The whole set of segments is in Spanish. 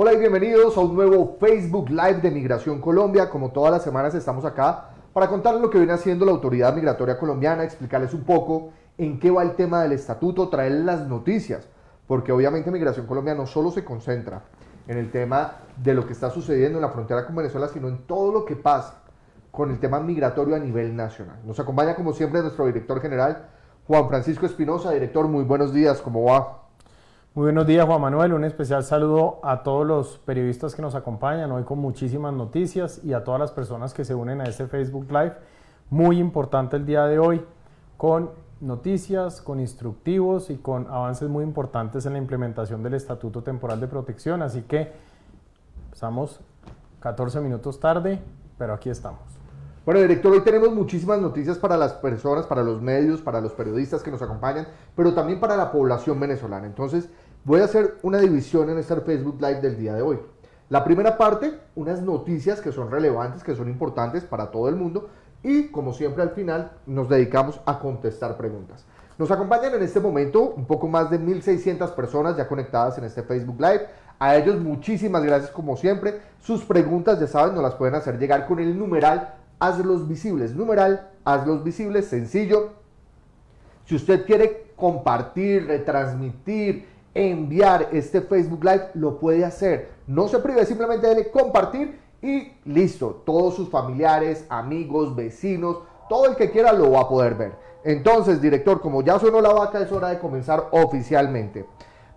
Hola y bienvenidos a un nuevo Facebook Live de Migración Colombia. Como todas las semanas estamos acá para contarles lo que viene haciendo la Autoridad Migratoria Colombiana, explicarles un poco en qué va el tema del estatuto, traerles las noticias, porque obviamente Migración Colombia no solo se concentra en el tema de lo que está sucediendo en la frontera con Venezuela, sino en todo lo que pasa con el tema migratorio a nivel nacional. Nos acompaña como siempre nuestro director general, Juan Francisco Espinosa. Director, muy buenos días, ¿cómo va? Muy buenos días, Juan Manuel. Un especial saludo a todos los periodistas que nos acompañan hoy con muchísimas noticias y a todas las personas que se unen a este Facebook Live. Muy importante el día de hoy, con noticias, con instructivos y con avances muy importantes en la implementación del Estatuto Temporal de Protección. Así que estamos 14 minutos tarde, pero aquí estamos. Bueno, director, hoy tenemos muchísimas noticias para las personas, para los medios, para los periodistas que nos acompañan, pero también para la población venezolana. Entonces, voy a hacer una división en este Facebook Live del día de hoy. La primera parte, unas noticias que son relevantes, que son importantes para todo el mundo, y como siempre al final nos dedicamos a contestar preguntas. Nos acompañan en este momento un poco más de 1,600 personas ya conectadas en este Facebook Live. A ellos muchísimas gracias como siempre. Sus preguntas, ya saben, nos las pueden hacer llegar con el numeral Hazlos Visibles. Numeral Hazlos Visibles, sencillo. Si usted quiere compartir, retransmitir, enviar este Facebook Live, lo puede hacer. No se prive, simplemente dele compartir y listo. Todos sus familiares, amigos, vecinos, todo el que quiera lo va a poder ver. Entonces, director, como ya sonó la vaca, es hora de comenzar oficialmente.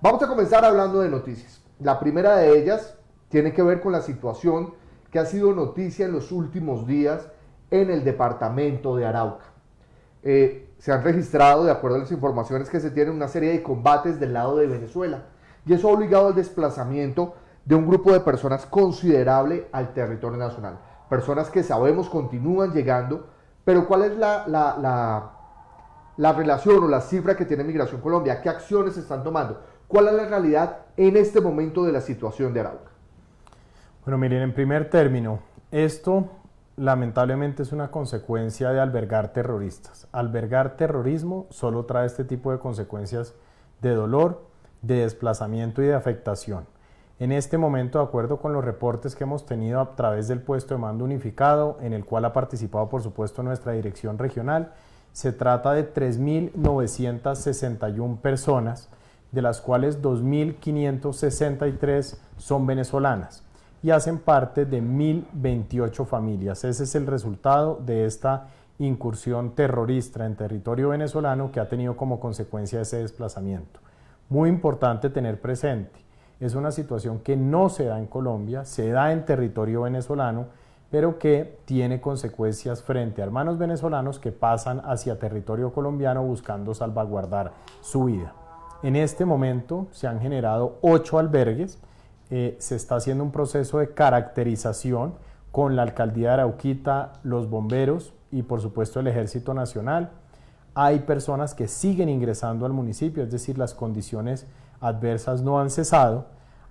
Vamos a comenzar hablando de noticias. La primera de ellas tiene que ver con la situación que ha sido noticia en los últimos días en el departamento de Arauca. Se han registrado, de acuerdo a las informaciones que se tienen, una serie de combates del lado de Venezuela, y eso ha obligado al desplazamiento de un grupo de personas considerable al territorio nacional. Personas que sabemos continúan llegando, pero ¿cuál es la relación o la cifra que tiene Migración Colombia? ¿Qué acciones se están tomando? ¿Cuál es la realidad en este momento de la situación de Arauca? Bueno, miren, en primer término, esto lamentablemente es una consecuencia de albergar terroristas. Albergar terrorismo solo trae este tipo de consecuencias de dolor, de desplazamiento y de afectación. En este momento, de acuerdo con los reportes que hemos tenido a través del puesto de mando unificado, en el cual ha participado por supuesto nuestra dirección regional, se trata de 3.961 personas, de las cuales 2.563 son venezolanas y hacen parte de 1.028 familias. Ese es el resultado de esta incursión terrorista en territorio venezolano que ha tenido como consecuencia ese desplazamiento. Muy importante tener presente, es una situación que no se da en Colombia, se da en territorio venezolano, pero que tiene consecuencias frente a hermanos venezolanos que pasan hacia territorio colombiano buscando salvaguardar su vida. En este momento se han generado 8 albergues. Se está haciendo un proceso de caracterización con la Alcaldía de Arauquita, los bomberos y por supuesto el Ejército Nacional. Hay personas que siguen ingresando al municipio, es decir, las condiciones adversas no han cesado.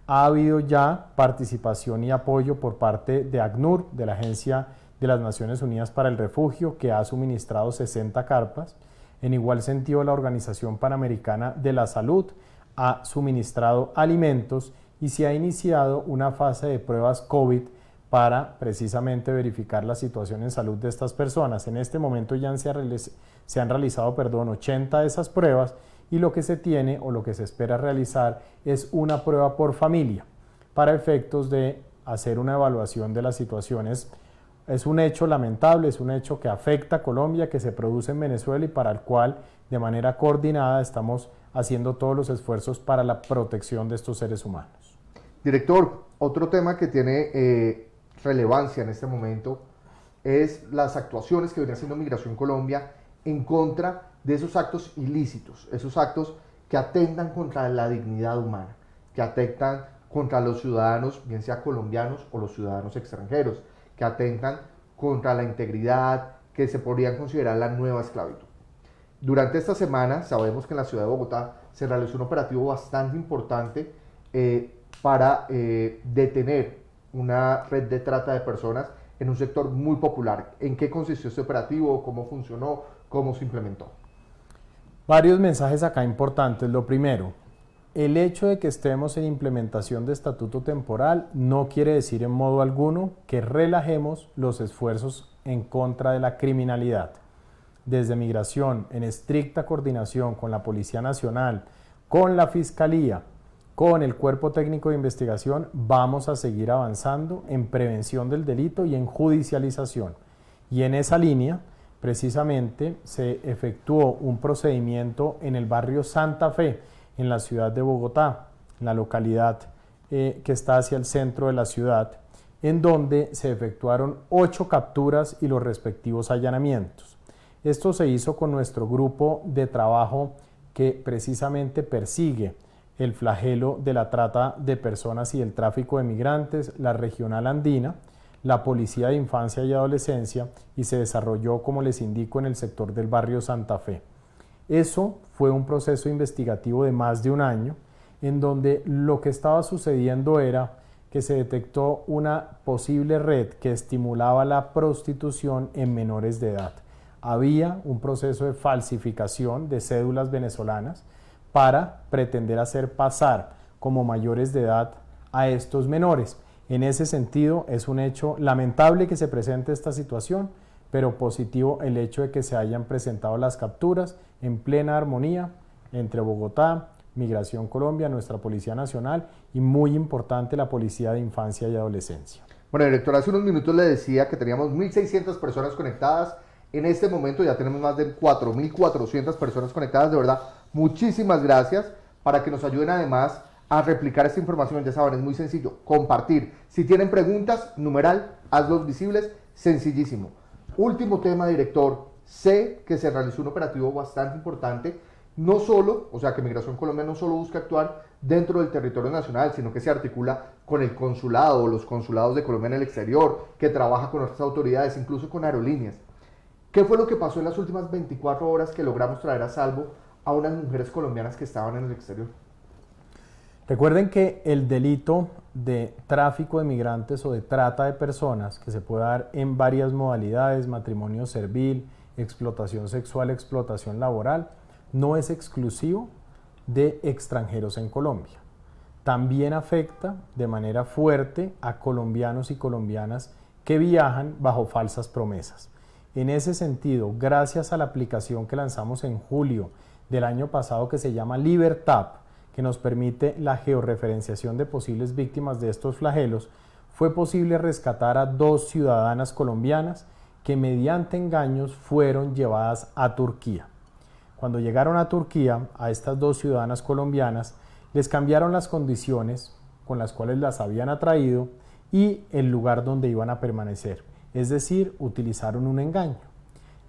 Ha habido ya participación y apoyo por parte de ACNUR, de la Agencia de las Naciones Unidas para el Refugio, que ha suministrado 60 carpas. En igual sentido, la Organización Panamericana de la Salud ha suministrado alimentos y se ha iniciado una fase de pruebas COVID para precisamente verificar la situación en salud de estas personas. En este momento ya se han realizado 80 de esas pruebas y lo que se tiene o lo que se espera realizar es una prueba por familia para efectos de hacer una evaluación de las situaciones. Es un hecho lamentable, es un hecho que afecta a Colombia, que se produce en Venezuela y para el cual de manera coordinada estamos haciendo todos los esfuerzos para la protección de estos seres humanos. Director, otro tema que tiene relevancia en este momento es las actuaciones que viene haciendo Migración Colombia en contra de esos actos ilícitos, esos actos que atentan contra la dignidad humana, que atentan contra los ciudadanos, bien sea colombianos o los ciudadanos extranjeros, que atentan contra la integridad, que se podrían considerar la nueva esclavitud. Durante esta semana sabemos que en la ciudad de Bogotá se realizó un operativo bastante importante para detener una red de trata de personas en un sector muy popular. ¿En qué consistió este operativo? ¿Cómo funcionó? ¿Cómo se implementó? Varios mensajes acá importantes. Lo primero, El hecho de que estemos en implementación de estatuto temporal no quiere decir en modo alguno que relajemos los esfuerzos en contra de la criminalidad. Desde Migración, en estricta coordinación con la Policía Nacional, con la Fiscalía, con el Cuerpo Técnico de Investigación, vamos a seguir avanzando en prevención del delito y en judicialización. Y en esa línea, precisamente, se efectuó un procedimiento en el barrio Santa Fe, en la ciudad de Bogotá, en la localidad que está hacia el centro de la ciudad, en donde se efectuaron 8 capturas y los respectivos allanamientos. Esto se hizo con nuestro grupo de trabajo que precisamente persigue el flagelo de la trata de personas y el tráfico de migrantes, la regional andina, la Policía de Infancia y Adolescencia, y se desarrolló, como les indico, en el sector del barrio Santa Fe. Eso fue un proceso investigativo de más de un año, en donde lo que estaba sucediendo era que se detectó una posible red que estimulaba la prostitución en menores de edad. Había un proceso de falsificación de cédulas venezolanas para pretender hacer pasar como mayores de edad a estos menores. En ese sentido, es un hecho lamentable que se presente esta situación, pero positivo el hecho de que se hayan presentado las capturas en plena armonía entre Bogotá, Migración Colombia, nuestra Policía Nacional y, muy importante, la Policía de Infancia y Adolescencia. Bueno, director, hace unos minutos le decía que teníamos 1.600 personas conectadas. En este momento ya tenemos más de 4.400 personas conectadas. De verdad, muchísimas gracias. Para que nos ayuden además a replicar esta información, ya saben, es muy sencillo, compartir. Si tienen preguntas, numeral, hazlos visibles, sencillísimo. Último tema, director. Sé que se realizó un operativo bastante importante, no solo, o sea, que Migración Colombia no solo busca actuar dentro del territorio nacional, sino que se articula con el consulado o los consulados de Colombia en el exterior, que trabaja con otras autoridades, incluso con aerolíneas. ¿Qué fue lo que pasó en las últimas 24 horas que logramos traer a salvo a unas mujeres colombianas que estaban en el exterior? Recuerden que el delito de tráfico de migrantes o de trata de personas, que se puede dar en varias modalidades, matrimonio servil, explotación sexual, explotación laboral, no es exclusivo de extranjeros en Colombia. También afecta de manera fuerte a colombianos y colombianas que viajan bajo falsas promesas. En ese sentido, gracias a la aplicación que lanzamos en julio del año pasado que se llama Libertap, que nos permite la georreferenciación de posibles víctimas de estos flagelos, fue posible rescatar a 2 ciudadanas colombianas que mediante engaños fueron llevadas a Turquía. Cuando llegaron a Turquía, a estas 2 ciudadanas colombianas, les cambiaron las condiciones con las cuales las habían atraído y el lugar donde iban a permanecer. Es decir, utilizaron un engaño.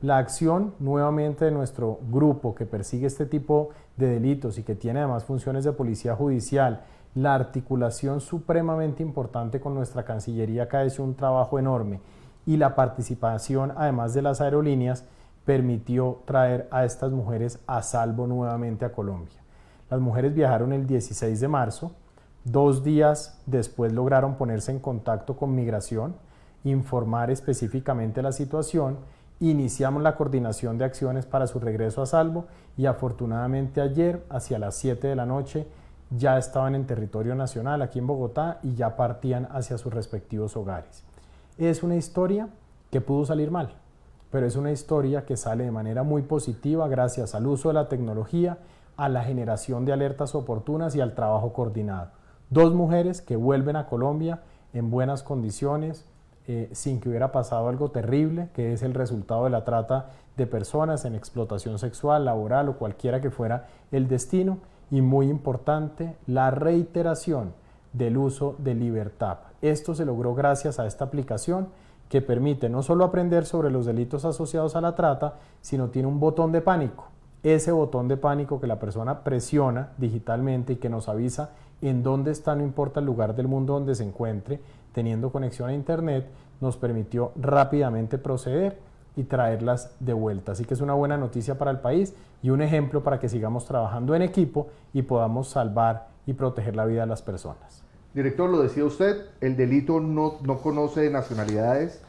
La acción nuevamente de nuestro grupo que persigue este tipo de delitos y que tiene además funciones de policía judicial, la articulación supremamente importante con nuestra Cancillería, que ha hecho un trabajo enorme, y la participación además de las aerolíneas, permitió traer a estas mujeres a salvo nuevamente a Colombia. Las mujeres viajaron el 16 de marzo, 2 días después lograron ponerse en contacto con Migración, informar específicamente la situación, iniciamos la coordinación de acciones para su regreso a salvo y afortunadamente ayer, hacia las 7 de la noche, ya estaban en territorio nacional aquí en Bogotá y ya partían hacia sus respectivos hogares. Es una historia que pudo salir mal, pero es una historia que sale de manera muy positiva gracias al uso de la tecnología, a la generación de alertas oportunas y al trabajo coordinado. 2 mujeres que vuelven a Colombia en buenas condiciones, sin que hubiera pasado algo terrible, que es el resultado de la trata de personas en explotación sexual, laboral o cualquiera que fuera el destino, y muy importante, la reiteración del uso de Libertap. Esto se logró gracias a esta aplicación que permite no solo aprender sobre los delitos asociados a la trata, sino tiene un botón de pánico. Ese botón de pánico que la persona presiona digitalmente y que nos avisa en dónde está, no importa el lugar del mundo donde se encuentre, teniendo conexión a internet, nos permitió rápidamente proceder y traerlas de vuelta. Así que es una buena noticia para el país y un ejemplo para que sigamos trabajando en equipo y podamos salvar y proteger la vida de las personas. Director, lo decía usted, el delito no conoce de nacionalidades,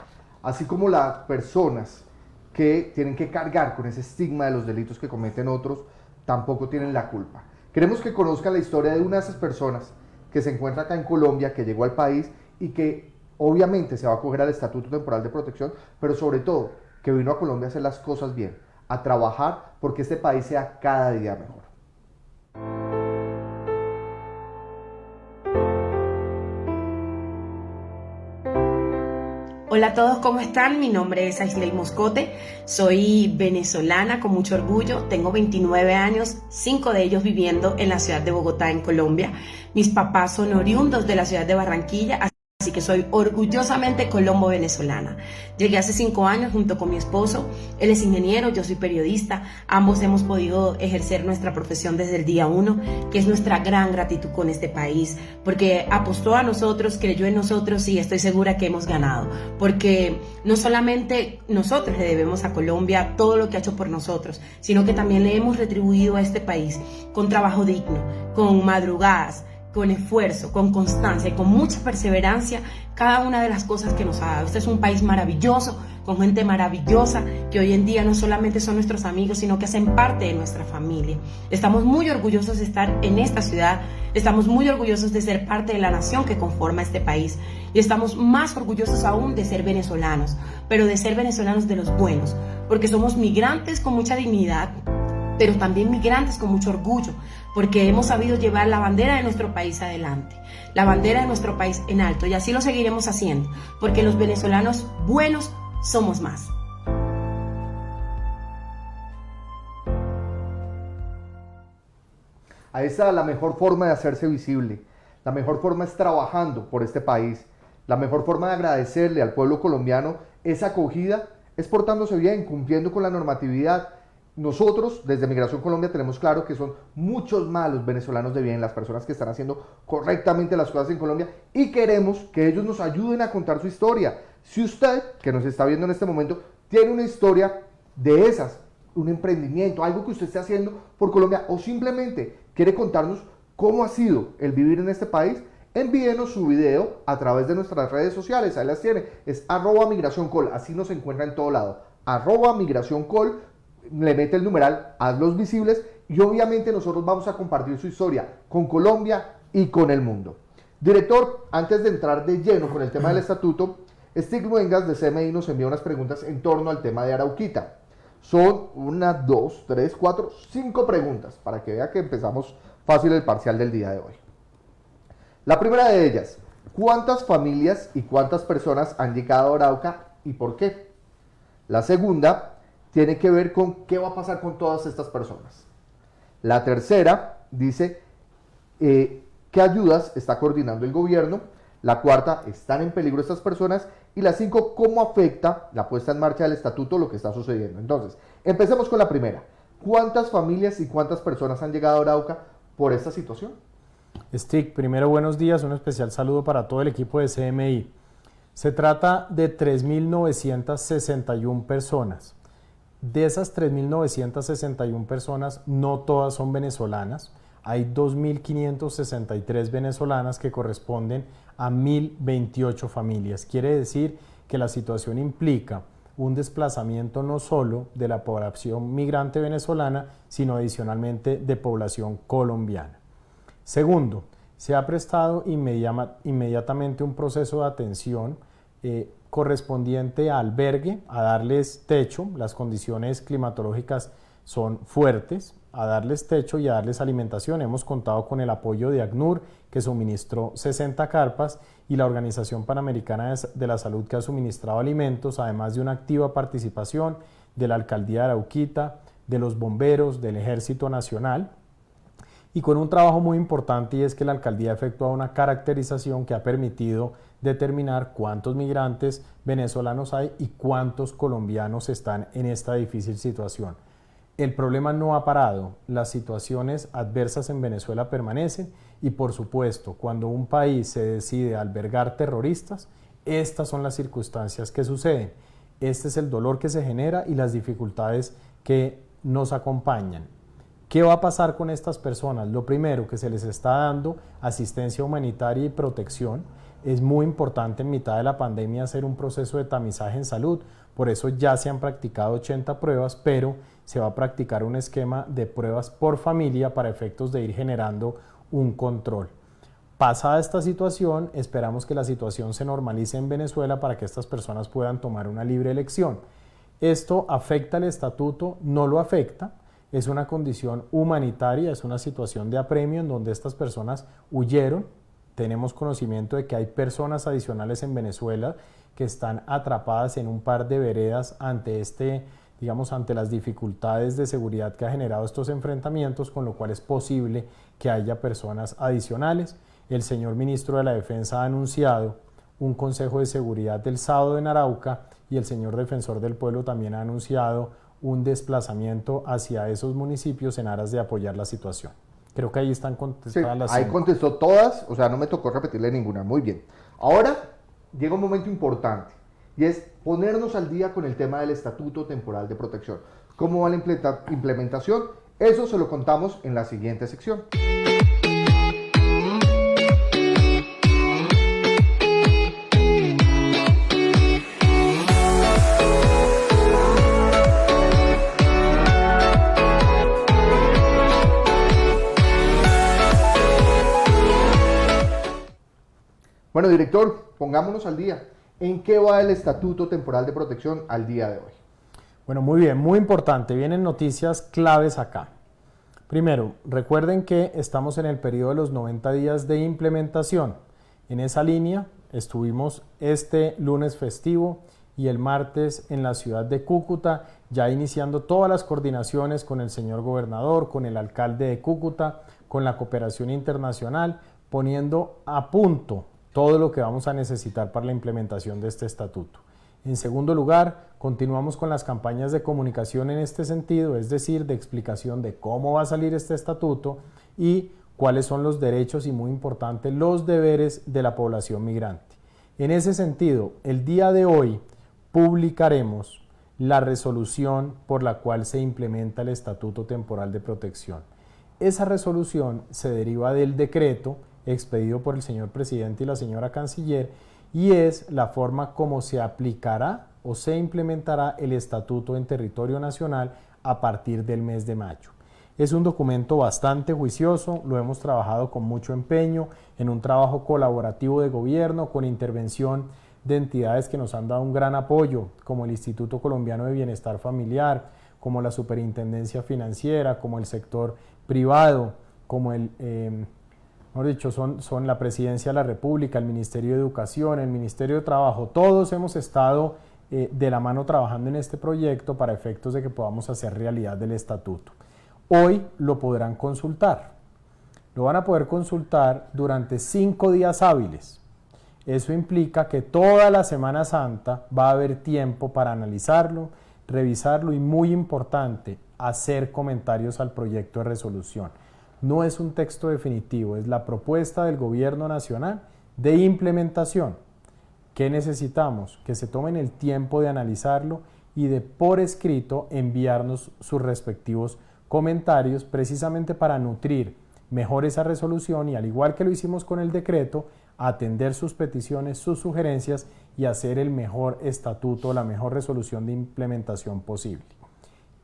así como las personas que tienen que cargar con ese estigma de los delitos que cometen otros, tampoco tienen la culpa. Queremos que conozcan la historia de una de esas personas que se encuentra acá en Colombia, que llegó al país y que obviamente se va a acoger al Estatuto Temporal de Protección, pero sobre todo que vino a Colombia a hacer las cosas bien, a trabajar porque este país sea cada día mejor. Hola a todos, ¿cómo están? Mi nombre es Aisley Moscote, soy venezolana con mucho orgullo, tengo 29 años, 5 de ellos viviendo en la ciudad de Bogotá, en Colombia. Mis papás son oriundos de la ciudad de Barranquilla, así que soy orgullosamente colombo-venezolana. Llegué hace 5 años junto con mi esposo, él es ingeniero, yo soy periodista, ambos hemos podido ejercer nuestra profesión desde el día 1, que es nuestra gran gratitud con este país, porque apostó a nosotros, creyó en nosotros y estoy segura que hemos ganado, porque no solamente nosotros le debemos a Colombia todo lo que ha hecho por nosotros, sino que también le hemos retribuido a este país con trabajo digno, con madrugadas, con esfuerzo, con constancia y con mucha perseverancia cada una de las cosas que nos ha dado. Este es un país maravilloso, con gente maravillosa, que hoy en día no solamente son nuestros amigos, sino que hacen parte de nuestra familia. Estamos muy orgullosos de estar en esta ciudad, estamos muy orgullosos de ser parte de la nación que conforma este país y estamos más orgullosos aún de ser venezolanos, pero de ser venezolanos de los buenos, porque somos migrantes con mucha dignidad, pero también migrantes con mucho orgullo, porque hemos sabido llevar la bandera de nuestro país adelante, la bandera de nuestro país en alto, y así lo seguiremos haciendo, porque los venezolanos buenos somos más. Ahí está la mejor forma de hacerse visible, la mejor forma es trabajando por este país, la mejor forma de agradecerle al pueblo colombiano esa acogida es portándose bien, cumpliendo con la normatividad. Nosotros, desde Migración Colombia, tenemos claro que son muchos más los venezolanos de bien, las personas que están haciendo correctamente las cosas en Colombia y queremos que ellos nos ayuden a contar su historia. Si usted, que nos está viendo en este momento, tiene una historia de esas, un emprendimiento, algo que usted esté haciendo por Colombia o simplemente quiere contarnos cómo ha sido el vivir en este país, envíenos su video a través de nuestras redes sociales, ahí las tiene, es @migracioncol, así nos encuentra en todo lado, @migracioncol, le mete el numeral, hazlos visibles y obviamente nosotros vamos a compartir su historia con Colombia y con el mundo. Director, antes de entrar de lleno con el tema del estatuto, Stig Luengas de CMI nos envía unas preguntas en torno al tema de Arauquita. Son 1, 2, 3, 4, 5 preguntas para que vea que empezamos fácil el parcial del día de hoy. La primera de ellas, ¿cuántas familias y cuántas personas han llegado a Arauca y por qué? La segunda tiene que ver con qué va a pasar con todas estas personas. La tercera dice qué ayudas está coordinando el gobierno. La cuarta, ¿están en peligro estas personas? Y la 5, ¿cómo afecta la puesta en marcha del estatuto lo que está sucediendo? Entonces, empecemos con la primera. ¿Cuántas familias y cuántas personas han llegado a Arauca por esta situación? Stig, primero buenos días, un especial saludo para todo el equipo de CMI. Se trata de 3.961 personas. De esas 3.961 personas, no todas son venezolanas. Hay 2.563 venezolanas que corresponden a 1.028 familias. Quiere decir que la situación implica un desplazamiento no solo de la población migrante venezolana, sino adicionalmente de población colombiana. Segundo, se ha prestado inmediatamente un proceso de atención correspondiente a albergue, a darles techo, las condiciones climatológicas son fuertes, a darles techo y a darles alimentación. Hemos contado con el apoyo de ACNUR, que suministró 60 carpas, y la Organización Panamericana de la Salud, que ha suministrado alimentos, además de una activa participación de la Alcaldía de Arauquita, de los bomberos, del Ejército Nacional, y con un trabajo muy importante, y es que la Alcaldía ha efectuado una caracterización que ha permitido determinar cuántos migrantes venezolanos hay y cuántos colombianos están en esta difícil situación. El problema no ha parado, las situaciones adversas en Venezuela permanecen y por supuesto, cuando un país se decide a albergar terroristas, estas son las circunstancias que suceden. Este es el dolor que se genera y las dificultades que nos acompañan. ¿Qué va a pasar con estas personas? Lo primero, que se les está dando asistencia humanitaria y protección. Es muy importante en mitad de la pandemia hacer un proceso de tamizaje en salud, por eso ya se han practicado 80 pruebas, pero se va a practicar un esquema de pruebas por familia para efectos de ir generando un control. Pasada esta situación, esperamos que la situación se normalice en Venezuela para que estas personas puedan tomar una libre elección. ¿Esto afecta al estatuto? No lo afecta. Es una condición humanitaria, es una situación de apremio en donde estas personas huyeron. Tenemos conocimiento de que hay personas adicionales en Venezuela que están atrapadas en un par de veredas ante ante las dificultades de seguridad que ha generado estos enfrentamientos, con lo cual es posible que haya personas adicionales. El señor ministro de la Defensa ha anunciado un Consejo de Seguridad del sábado en Arauca y el señor defensor del pueblo también ha anunciado un desplazamiento hacia esos municipios en aras de apoyar la situación. Creo que ahí están contestadas las ahí 5. contestó todas, o sea, no me tocó repetirle ninguna. Muy bien. Ahora llega un momento importante y es ponernos al día con el tema del Estatuto Temporal de Protección. ¿Cómo va la implementación? Eso se lo contamos en la siguiente sección. Bueno, director, pongámonos al día. ¿En qué va el Estatuto Temporal de Protección al día de hoy? Bueno, muy bien, muy importante. Vienen noticias claves acá. Primero, recuerden que estamos en el periodo de los 90 días de implementación. En esa línea estuvimos este lunes festivo y el martes en la ciudad de Cúcuta, ya iniciando todas las coordinaciones con el señor gobernador, con el alcalde de Cúcuta, con la cooperación internacional, poniendo a punto todo lo que vamos a necesitar para la implementación de este estatuto. En segundo lugar, continuamos con las campañas de comunicación en este sentido, es decir, de explicación de cómo va a salir este estatuto y cuáles son los derechos y, muy importante, los deberes de la población migrante. En ese sentido, el día de hoy publicaremos la resolución por la cual se implementa el Estatuto Temporal de Protección. Esa resolución se deriva del decreto expedido por el señor presidente y la señora canciller, y es la forma como se aplicará o se implementará el estatuto en territorio nacional a partir del mes de mayo. Es un documento bastante juicioso, lo hemos trabajado con mucho empeño, en un trabajo colaborativo de gobierno, con intervención de entidades que nos han dado un gran apoyo, como el Instituto Colombiano de Bienestar Familiar, como la Superintendencia Financiera, como el sector privado, como mejor dicho, son la Presidencia de la República, el Ministerio de Educación, el Ministerio de Trabajo. Todos hemos estado de la mano trabajando en este proyecto para efectos de que podamos hacer realidad del estatuto. Hoy lo podrán consultar. Lo van a poder consultar durante 5 días hábiles. Eso implica que toda la Semana Santa va a haber tiempo para analizarlo, revisarlo y, muy importante, hacer comentarios al proyecto de resolución. No es un texto definitivo, es la propuesta del Gobierno Nacional de implementación. ¿Qué necesitamos? Que se tomen el tiempo de analizarlo y de por escrito enviarnos sus respectivos comentarios, precisamente para nutrir mejor esa resolución y, al igual que lo hicimos con el decreto, atender sus peticiones, sus sugerencias y hacer el mejor estatuto, la mejor resolución de implementación posible.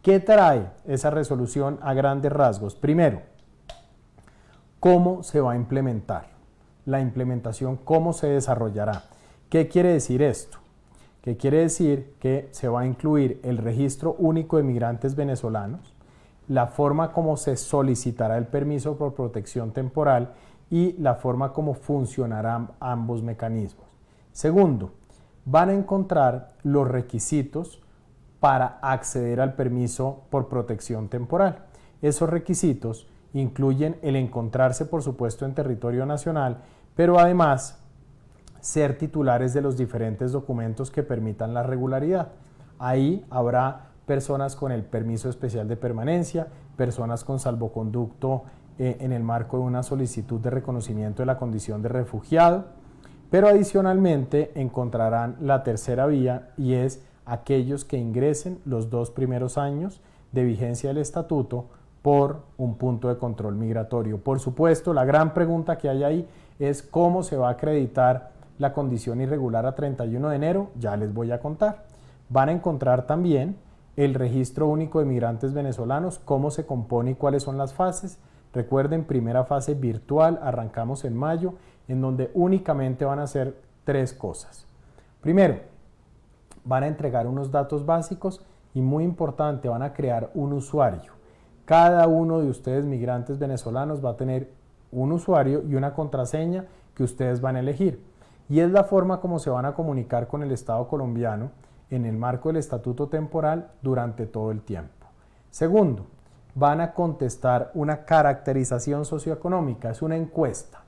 ¿Qué trae esa resolución a grandes rasgos? Primero, ¿cómo se va a implementar? La implementación, ¿cómo se desarrollará? ¿Qué quiere decir esto? Que quiere decir que se va a incluir el registro único de migrantes venezolanos, la forma como se solicitará el permiso por protección temporal y la forma como funcionarán ambos mecanismos. Segundo, van a encontrar los requisitos para acceder al permiso por protección temporal. Esos requisitos incluyen el encontrarse, por supuesto, en territorio nacional, pero además ser titulares de los diferentes documentos que permitan la regularidad. Ahí habrá personas con el permiso especial de permanencia, personas con salvoconducto en el marco de una solicitud de reconocimiento de la condición de refugiado, pero adicionalmente encontrarán la tercera vía, y es aquellos que ingresen los 2 primeros años de vigencia del estatuto por un punto de control migratorio. Por supuesto, la gran pregunta que hay ahí es cómo se va a acreditar la condición irregular a 31 de enero, ya les voy a contar. Van a encontrar también el Registro Único de Migrantes Venezolanos, cómo se compone y cuáles son las fases. Recuerden, primera fase virtual, arrancamos en mayo, en donde únicamente van a hacer 3 cosas. Primero, van a entregar unos datos básicos y muy importante, van a crear un usuario. Cada uno de ustedes, migrantes venezolanos, va a tener un usuario y una contraseña que ustedes van a elegir. Y es la forma como se van a comunicar con el Estado colombiano en el marco del estatuto temporal durante todo el tiempo. Segundo, van a contestar una caracterización socioeconómica, es una encuesta.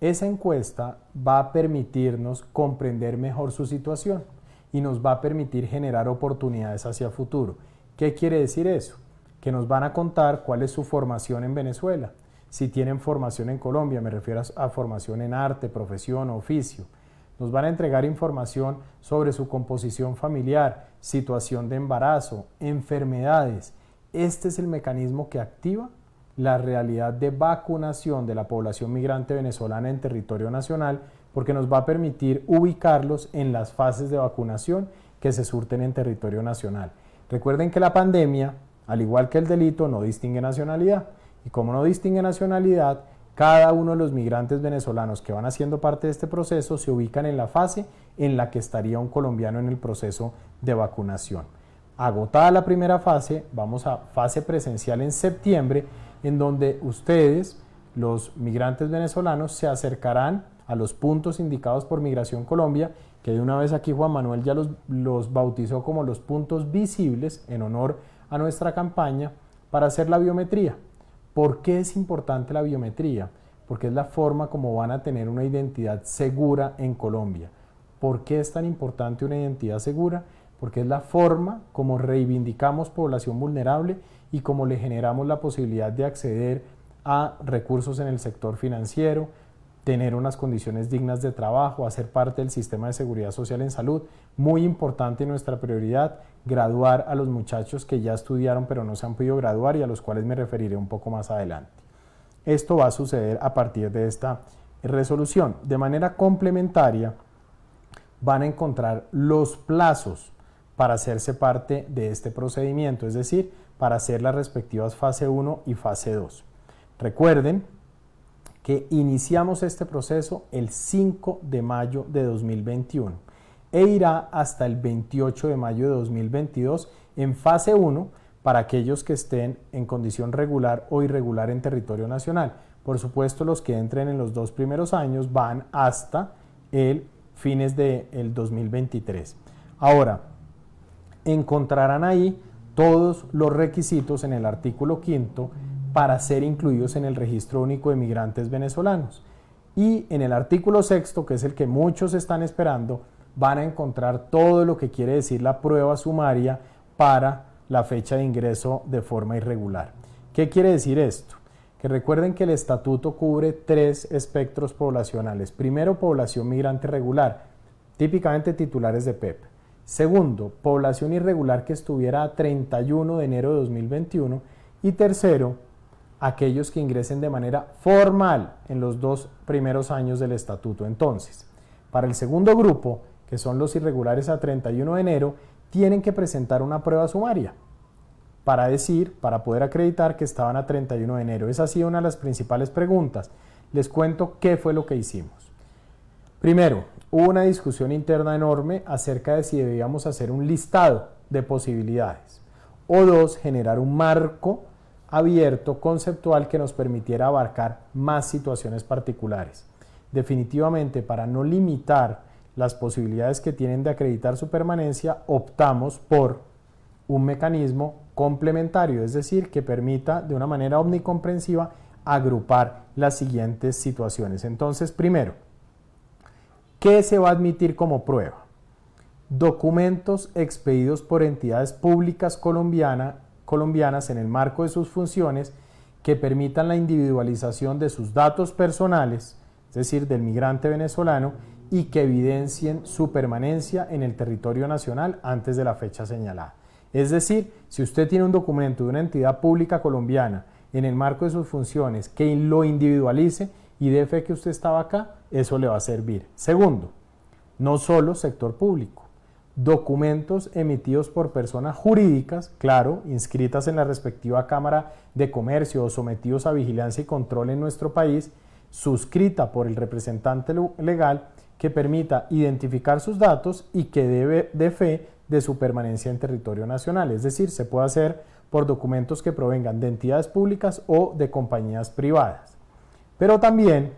Esa encuesta va a permitirnos comprender mejor su situación y nos va a permitir generar oportunidades hacia el futuro. ¿Qué quiere decir eso? Que nos van a contar cuál es su formación en Venezuela. Si tienen formación en Colombia, me refiero a formación en arte, profesión o oficio. Nos van a entregar información sobre su composición familiar, situación de embarazo, enfermedades. Este es el mecanismo que activa la realidad de vacunación de la población migrante venezolana en territorio nacional, porque nos va a permitir ubicarlos en las fases de vacunación que se surten en territorio nacional. Recuerden que la pandemia, al igual que el delito, no distingue nacionalidad. Y como no distingue nacionalidad, cada uno de los migrantes venezolanos que van haciendo parte de este proceso se ubican en la fase en la que estaría un colombiano en el proceso de vacunación. Agotada la primera fase, vamos a fase presencial en septiembre, en donde ustedes, los migrantes venezolanos, se acercarán a los puntos indicados por Migración Colombia, que de una vez aquí Juan Manuel ya los bautizó como los puntos visibles en honor a nuestra campaña, para hacer la biometría. ¿Por qué es importante la biometría? Porque es la forma como van a tener una identidad segura en Colombia. ¿Por qué es tan importante una identidad segura? Porque es la forma como reivindicamos población vulnerable y como le generamos la posibilidad de acceder a recursos en el sector financiero, tener unas condiciones dignas de trabajo, hacer parte del sistema de seguridad social en salud. Muy importante nuestra prioridad, graduar a los muchachos que ya estudiaron pero no se han podido graduar y a los cuales me referiré un poco más adelante. Esto va a suceder a partir de esta resolución. De manera complementaria, van a encontrar los plazos para hacerse parte de este procedimiento, es decir, para hacer las respectivas fase 1 y fase 2. Recuerden que iniciamos este proceso el 5 de mayo de 2021 e irá hasta el 28 de mayo de 2022 en fase 1 para aquellos que estén en condición regular o irregular en territorio nacional. Por supuesto, los que entren en los 2 primeros años van hasta el fines del 2023. Ahora, encontrarán ahí todos los requisitos en el artículo 5 para ser incluidos en el Registro Único de Migrantes Venezolanos. Y en el artículo 6, que es el que muchos están esperando, van a encontrar todo lo que quiere decir la prueba sumaria para la fecha de ingreso de forma irregular. ¿Qué quiere decir esto? Que recuerden que el estatuto cubre 3 espectros poblacionales. Primero, población migrante regular, típicamente titulares de PEP. Segundo, población irregular que estuviera a 31 de enero de 2021. Y tercero, aquellos que ingresen de manera formal en los 2 primeros años del estatuto. Entonces, para el segundo grupo, que son los irregulares a 31 de enero, tienen que presentar una prueba sumaria para poder acreditar que estaban a 31 de enero. Esa ha sido una de las principales preguntas. Les cuento qué fue lo que hicimos. Primero, hubo una discusión interna enorme acerca de si debíamos hacer un listado de posibilidades. O 2, generar un marco abierto, conceptual, que nos permitiera abarcar más situaciones particulares. Definitivamente, para no limitar las posibilidades que tienen de acreditar su permanencia, optamos por un mecanismo complementario, es decir, que permita de una manera omnicomprensiva agrupar las siguientes situaciones. Entonces, primero, ¿qué se va a admitir como prueba? Documentos expedidos por entidades públicas colombianas en el marco de sus funciones que permitan la individualización de sus datos personales, es decir, del migrante venezolano, y que evidencien su permanencia en el territorio nacional antes de la fecha señalada. Es decir, si usted tiene un documento de una entidad pública colombiana en el marco de sus funciones que lo individualice y dé fe que usted estaba acá, eso le va a servir. Segundo, no solo sector público, documentos emitidos por personas jurídicas, claro, inscritas en la respectiva Cámara de Comercio o sometidos a vigilancia y control en nuestro país, suscrita por el representante legal que permita identificar sus datos y que dé fe de su permanencia en territorio nacional. Es decir, se puede hacer por documentos que provengan de entidades públicas o de compañías privadas. Pero también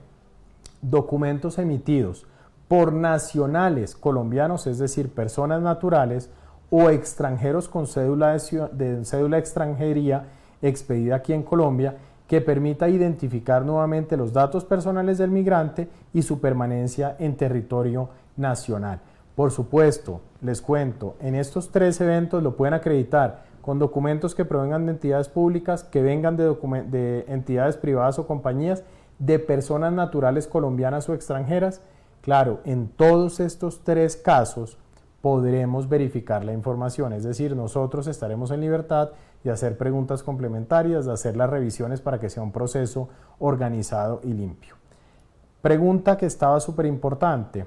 documentos emitidos por nacionales colombianos, es decir, personas naturales o extranjeros con cédula de extranjería expedida aquí en Colombia, que permita identificar nuevamente los datos personales del migrante y su permanencia en territorio nacional. Por supuesto, les cuento, en estos 3 eventos lo pueden acreditar con documentos que provengan de entidades públicas, que vengan de entidades privadas o compañías, de personas naturales colombianas o extranjeras. Claro, en todos estos 3 casos podremos verificar la información, es decir, nosotros estaremos en libertad de hacer preguntas complementarias, de hacer las revisiones para que sea un proceso organizado y limpio. Pregunta que estaba súper importante: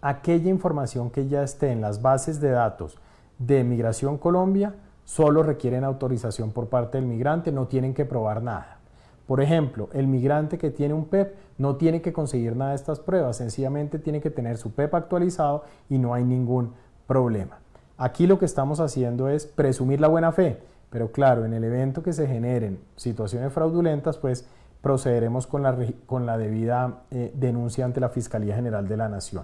aquella información que ya esté en las bases de datos de Migración Colombia solo requieren autorización por parte del migrante, no tienen que probar nada. Por ejemplo, el migrante que tiene un PEP no tiene que conseguir nada de estas pruebas, sencillamente tiene que tener su PEP actualizado y no hay ningún problema. Aquí lo que estamos haciendo es presumir la buena fe, pero claro, en el evento que se generen situaciones fraudulentas, pues procederemos con la debida denuncia ante la Fiscalía General de la Nación.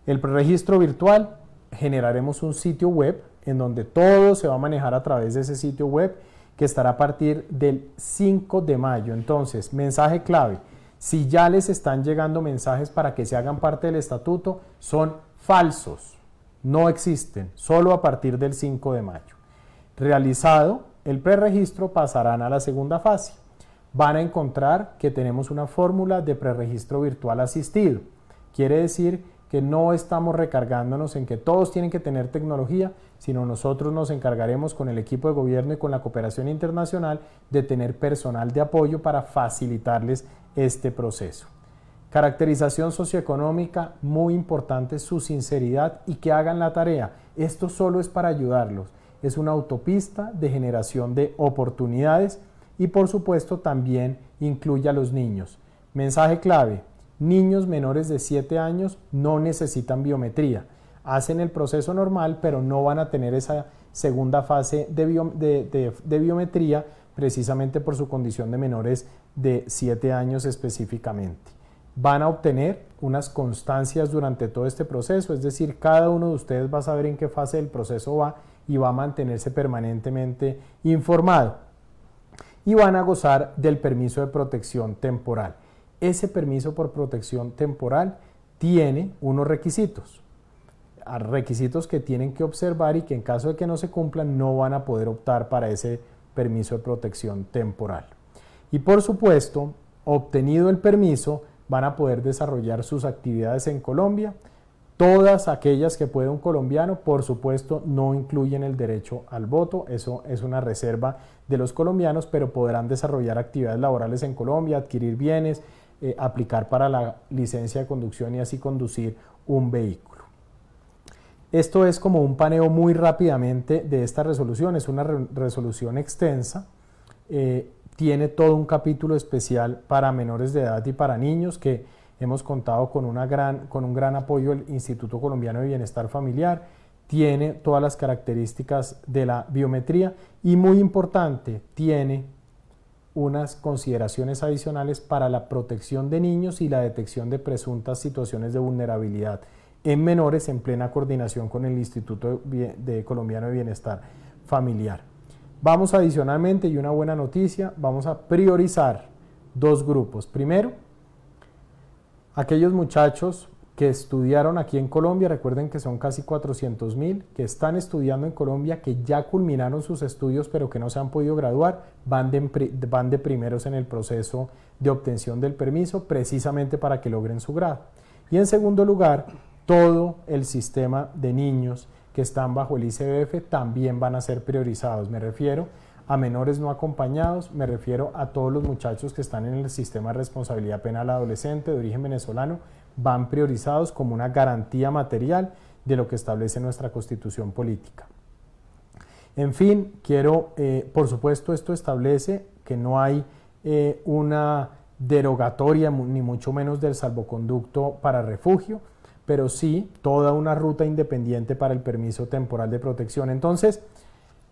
El preregistro virtual, generaremos un sitio web en donde todo se va a manejar a través de ese sitio web, que estará a partir del 5 de mayo. Entonces, mensaje clave: si ya les están llegando mensajes para que se hagan parte del estatuto, son falsos, no existen, solo a partir del 5 de mayo. Realizado el preregistro, pasarán a la segunda fase. Van a encontrar que tenemos una fórmula de preregistro virtual asistido. Quiere decir que no estamos recargándonos en que todos tienen que tener tecnología, sino nosotros nos encargaremos con el equipo de gobierno y con la cooperación internacional de tener personal de apoyo para facilitarles este proceso. Caracterización socioeconómica, muy importante su sinceridad y que hagan la tarea. Esto solo es para ayudarlos. Es una autopista de generación de oportunidades y por supuesto también incluye a los niños. Mensaje clave: niños menores de 7 años no necesitan biometría. Hacen el proceso normal, pero no van a tener esa segunda fase de biometría, precisamente por su condición de menores de 7 años específicamente. Van a obtener unas constancias durante todo este proceso, es decir, cada uno de ustedes va a saber en qué fase del proceso va y va a mantenerse permanentemente informado. Y van a gozar del permiso de protección temporal. Ese permiso por protección temporal tiene unos requisitos que tienen que observar y que en caso de que no se cumplan no van a poder optar para ese permiso de protección temporal. Y por supuesto, obtenido el permiso, van a poder desarrollar sus actividades en Colombia. Todas aquellas que puede un colombiano, por supuesto, no incluyen el derecho al voto, eso es una reserva de los colombianos, pero podrán desarrollar actividades laborales en Colombia, adquirir bienes, aplicar para la licencia de conducción y así conducir un vehículo. Esto es como un paneo muy rápidamente de esta resolución, es una resolución extensa, tiene todo un capítulo especial para menores de edad y para niños que hemos contado con un gran apoyo del Instituto Colombiano de Bienestar Familiar, tiene todas las características de la biometría y muy importante, tiene unas consideraciones adicionales para la protección de niños y la detección de presuntas situaciones de vulnerabilidad en menores en plena coordinación con el Instituto Colombiano de Bienestar Familiar. Vamos adicionalmente, y una buena noticia, vamos a priorizar 2 grupos. Primero, aquellos muchachos que estudiaron aquí en Colombia, recuerden que son casi 400.000, que están estudiando en Colombia, que ya culminaron sus estudios pero que no se han podido graduar, van de primeros en el proceso de obtención del permiso, precisamente para que logren su grado. Y en segundo lugar, todo el sistema de niños que están bajo el ICBF también van a ser priorizados. Me refiero a menores no acompañados, me refiero a todos los muchachos que están en el sistema de responsabilidad penal adolescente de origen venezolano, van priorizados como una garantía material de lo que establece nuestra Constitución política. En fin, por supuesto, esto establece que no hay una derogatoria, ni mucho menos del salvoconducto para refugio, pero sí toda una ruta independiente para el permiso temporal de protección. Entonces,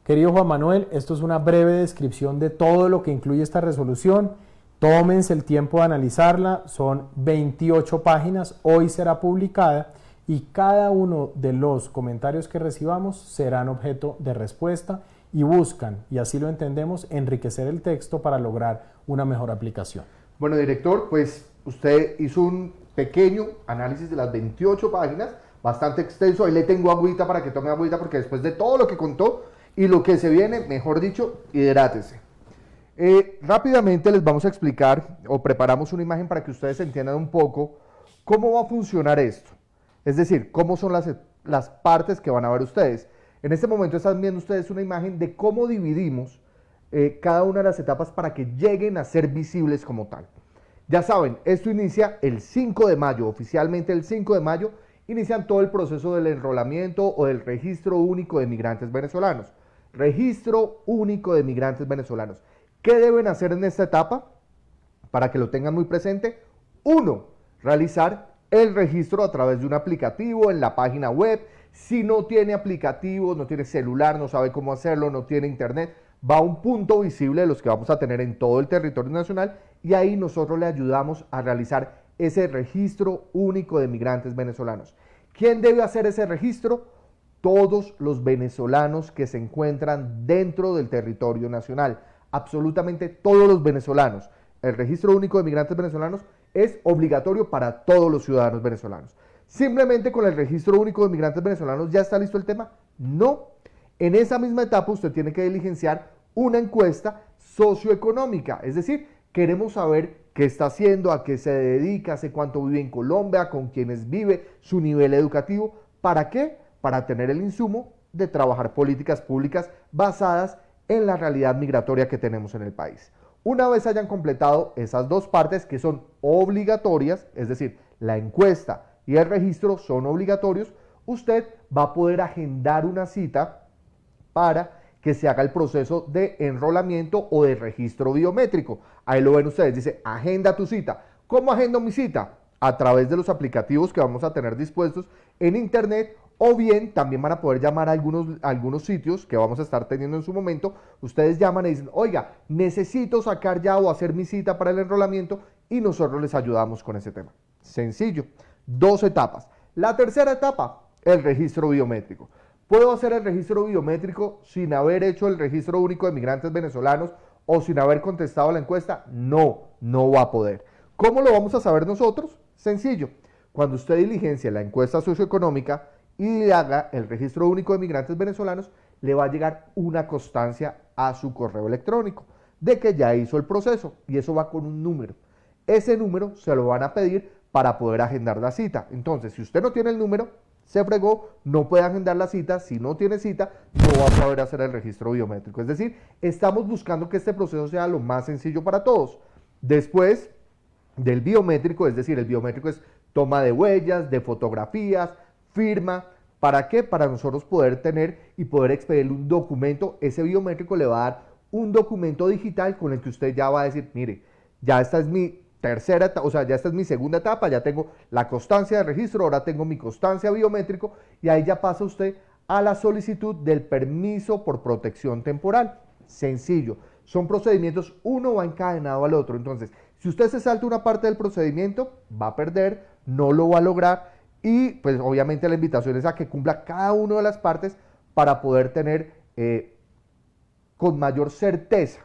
querido Juan Manuel, esto es una breve descripción de todo lo que incluye esta resolución. Tómense el tiempo de analizarla, son 28 páginas, hoy será publicada y cada uno de los comentarios que recibamos serán objeto de respuesta y buscan, y así lo entendemos, enriquecer el texto para lograr una mejor aplicación. Bueno, director, pues usted hizo un pequeño análisis de las 28 páginas, bastante extenso. Ahí le tengo agüita para que tome agüita, porque después de todo lo que contó y lo que se viene, mejor dicho, hidrátese. Rápidamente les vamos a explicar, o preparamos una imagen para que ustedes entiendan un poco cómo va a funcionar esto. Es decir, cómo son las partes que van a ver ustedes. En este momento están viendo ustedes una imagen de cómo dividimos cada una de las etapas para que lleguen a ser visibles como tal. Ya saben, esto inicia el 5 de mayo, oficialmente el 5 de mayo, inician todo el proceso del enrolamiento o del registro único de migrantes venezolanos. Registro único de migrantes venezolanos. ¿Qué deben hacer en esta etapa? Para que lo tengan muy presente. 1. Realizar el registro a través de un aplicativo en la página web. Si no tiene aplicativo, no tiene celular, no sabe cómo hacerlo, no tiene internet, va a un punto visible de los que vamos a tener en todo el territorio nacional y ahí nosotros le ayudamos a realizar ese registro único de migrantes venezolanos. ¿Quién debe hacer ese registro? Todos los venezolanos que se encuentran dentro del territorio nacional, absolutamente todos los venezolanos. El registro único de migrantes venezolanos es obligatorio para todos los ciudadanos venezolanos. Simplemente con el registro único de migrantes venezolanos ya está listo el tema. No. En esa misma etapa usted tiene que diligenciar una encuesta socioeconómica, es decir, queremos saber qué está haciendo, a qué se dedica, hace cuánto vive en Colombia, con quiénes vive, su nivel educativo. ¿Para qué? Para tener el insumo de trabajar políticas públicas basadas en la realidad migratoria que tenemos en el país. Una vez hayan completado esas dos partes que son obligatorias, es decir, la encuesta y el registro son obligatorios, usted va a poder agendar una cita para que se haga el proceso de enrolamiento o de registro biométrico. Ahí lo ven ustedes, dice agenda tu cita. ¿Cómo agendo mi cita? A través de los aplicativos que vamos a tener dispuestos en internet, o bien también van a poder llamar a algunos sitios que vamos a estar teniendo en su momento. Ustedes llaman y dicen, oiga, necesito sacar ya o hacer mi cita para el enrolamiento y nosotros les ayudamos con ese tema. Sencillo, 2 etapas. La tercera etapa, el registro biométrico. ¿Puedo hacer el registro biométrico sin haber hecho el registro único de migrantes venezolanos o sin haber contestado la encuesta? No, no va a poder. ¿Cómo lo vamos a saber nosotros? Sencillo, cuando usted diligencia la encuesta socioeconómica y le haga el registro único de migrantes venezolanos, le va a llegar una constancia a su correo electrónico de que ya hizo el proceso y eso va con un número. Ese número se lo van a pedir para poder agendar la cita. Entonces, si usted no tiene el número, se fregó, no puede agendar la cita. Si no tiene cita, no va a poder hacer el registro biométrico. Es decir, estamos buscando que este proceso sea lo más sencillo para todos. Después del biométrico, es decir, el biométrico es toma de huellas, de fotografías, firma. ¿Para qué? Para nosotros poder tener y poder expedirle un documento. Ese biométrico le va a dar un documento digital con el que usted ya va a decir, mire, ya esta es mi tercera etapa, o sea, ya esta es mi segunda etapa, ya tengo la constancia de registro, ahora tengo mi constancia biométrico y ahí ya pasa usted a la solicitud del permiso por protección temporal. Sencillo, son procedimientos, uno va encadenado al otro. Entonces, si usted se salta una parte del procedimiento, va a perder, no lo va a lograr y pues obviamente la invitación es a que cumpla cada una de las partes para poder tener con mayor certeza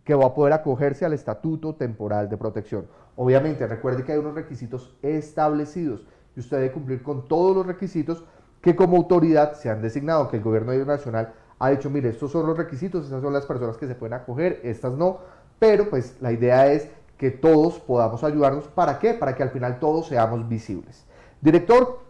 que va a poder acogerse al estatuto temporal de protección. Obviamente, recuerde que hay unos requisitos establecidos y usted debe cumplir con todos los requisitos que como autoridad se han designado, que el gobierno nacional ha dicho, mire, estos son los requisitos, estas son las personas que se pueden acoger, estas no, pero pues la idea es que todos podamos ayudarnos. ¿Para qué? Para que al final todos seamos visibles. Director,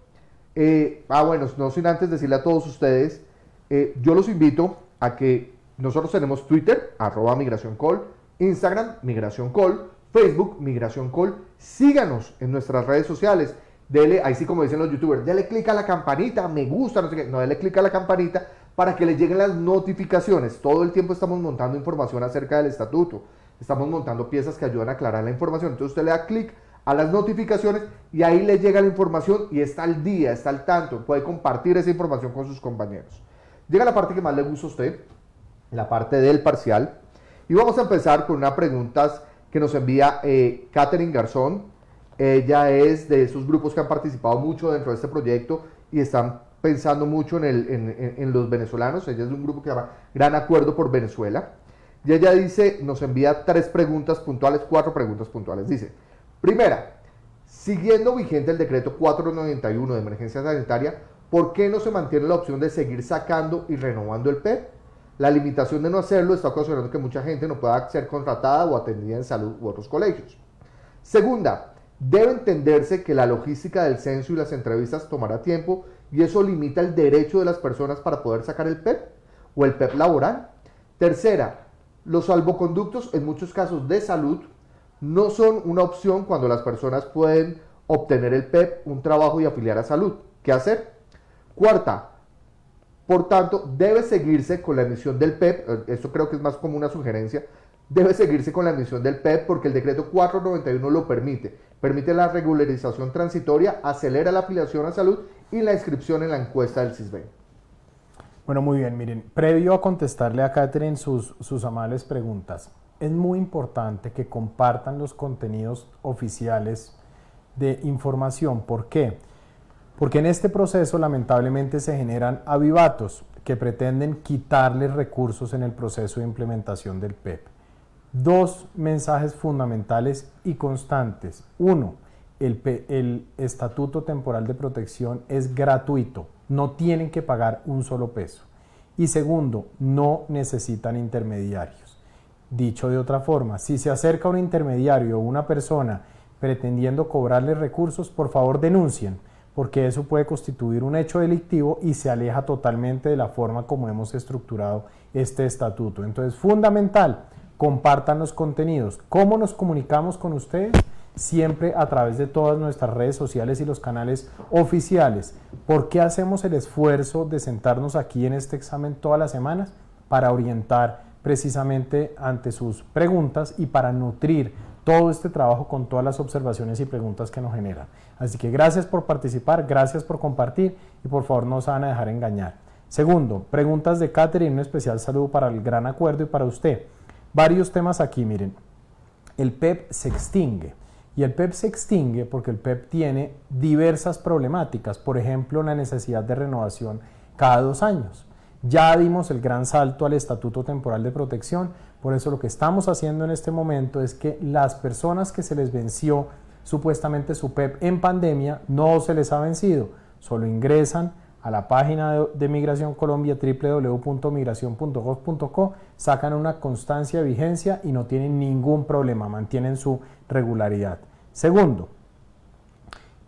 bueno, no sin antes decirle a todos ustedes, yo los invito a que nosotros tenemos Twitter, @migracioncall, Instagram, migracioncall, Facebook, migracioncall. Síganos en nuestras redes sociales. dele, ahí sí como dicen los youtubers, dele clic a la campanita, me gusta, no sé qué, no, dele clic a la campanita para que les lleguen las notificaciones. Todo el tiempo estamos montando información acerca del estatuto, estamos montando piezas que ayudan a aclarar la información, entonces usted le da clic a las notificaciones y ahí le llega la información y está al día, está al tanto, puede compartir esa información con sus compañeros. Llega la parte que más le gusta a usted, la parte del parcial, y vamos a empezar con unas preguntas que nos envía Catherine Garzón. Ella es de esos grupos que han participado mucho dentro de este proyecto y están pensando mucho en los venezolanos. Ella es de un grupo que se llama Gran Acuerdo por Venezuela. Y ella dice, nos envía 4 preguntas puntuales. Dice, primera, siguiendo vigente el decreto 491 de emergencia sanitaria, ¿por qué no se mantiene la opción de seguir sacando y renovando el PEP? La limitación de no hacerlo está ocasionando que mucha gente no pueda ser contratada o atendida en salud u otros colegios. Segunda, debe entenderse que la logística del censo y las entrevistas tomará tiempo y eso limita el derecho de las personas para poder sacar el PEP o el PEP laboral. Tercera, los salvoconductos en muchos casos de salud no son una opción cuando las personas pueden obtener el PEP, un trabajo y afiliar a salud. ¿Qué hacer? Cuarta, por tanto, debe seguirse con la emisión del PEP, esto creo que es más como una sugerencia, debe seguirse con la emisión del PEP porque el decreto 491 lo permite la regularización transitoria, acelera la afiliación a salud y la inscripción en la encuesta del CISBEN. Bueno, muy bien, miren, previo a contestarle a Catherine sus amables preguntas, es muy importante que compartan los contenidos oficiales de información. ¿Por qué? Porque en este proceso lamentablemente se generan avivatos que pretenden quitarles recursos en el proceso de implementación del PEP. 2 mensajes fundamentales y constantes. 1, el Estatuto Temporal de Protección es gratuito, no tienen que pagar un solo peso. Y segundo, no necesitan intermediarios. Dicho de otra forma, si se acerca un intermediario o una persona pretendiendo cobrarles recursos, por favor denuncien, porque eso puede constituir un hecho delictivo y se aleja totalmente de la forma como hemos estructurado este estatuto. Entonces, fundamental, compartan los contenidos. ¿Cómo nos comunicamos con ustedes? Siempre a través de todas nuestras redes sociales y los canales oficiales. ¿Por qué hacemos el esfuerzo de sentarnos aquí en este examen todas las semanas? Para orientar precisamente ante sus preguntas y para nutrir todo este trabajo con todas las observaciones y preguntas que nos generan. Así que gracias por participar, gracias por compartir y por favor no se van a dejar engañar. Segundo, preguntas de Catherine, un especial saludo para el Gran Acuerdo y para usted. Varios temas aquí, miren. El PEP se extingue y el PEP se extingue porque el PEP tiene diversas problemáticas, por ejemplo la necesidad de renovación cada 2 años. Ya dimos el gran salto al Estatuto Temporal de Protección, por eso lo que estamos haciendo en este momento es que las personas que se les venció supuestamente su PEP en pandemia no se les ha vencido, solo ingresan a la página de Migración Colombia www.migracion.gov.co, sacan una constancia de vigencia y no tienen ningún problema, mantienen su regularidad. Segundo,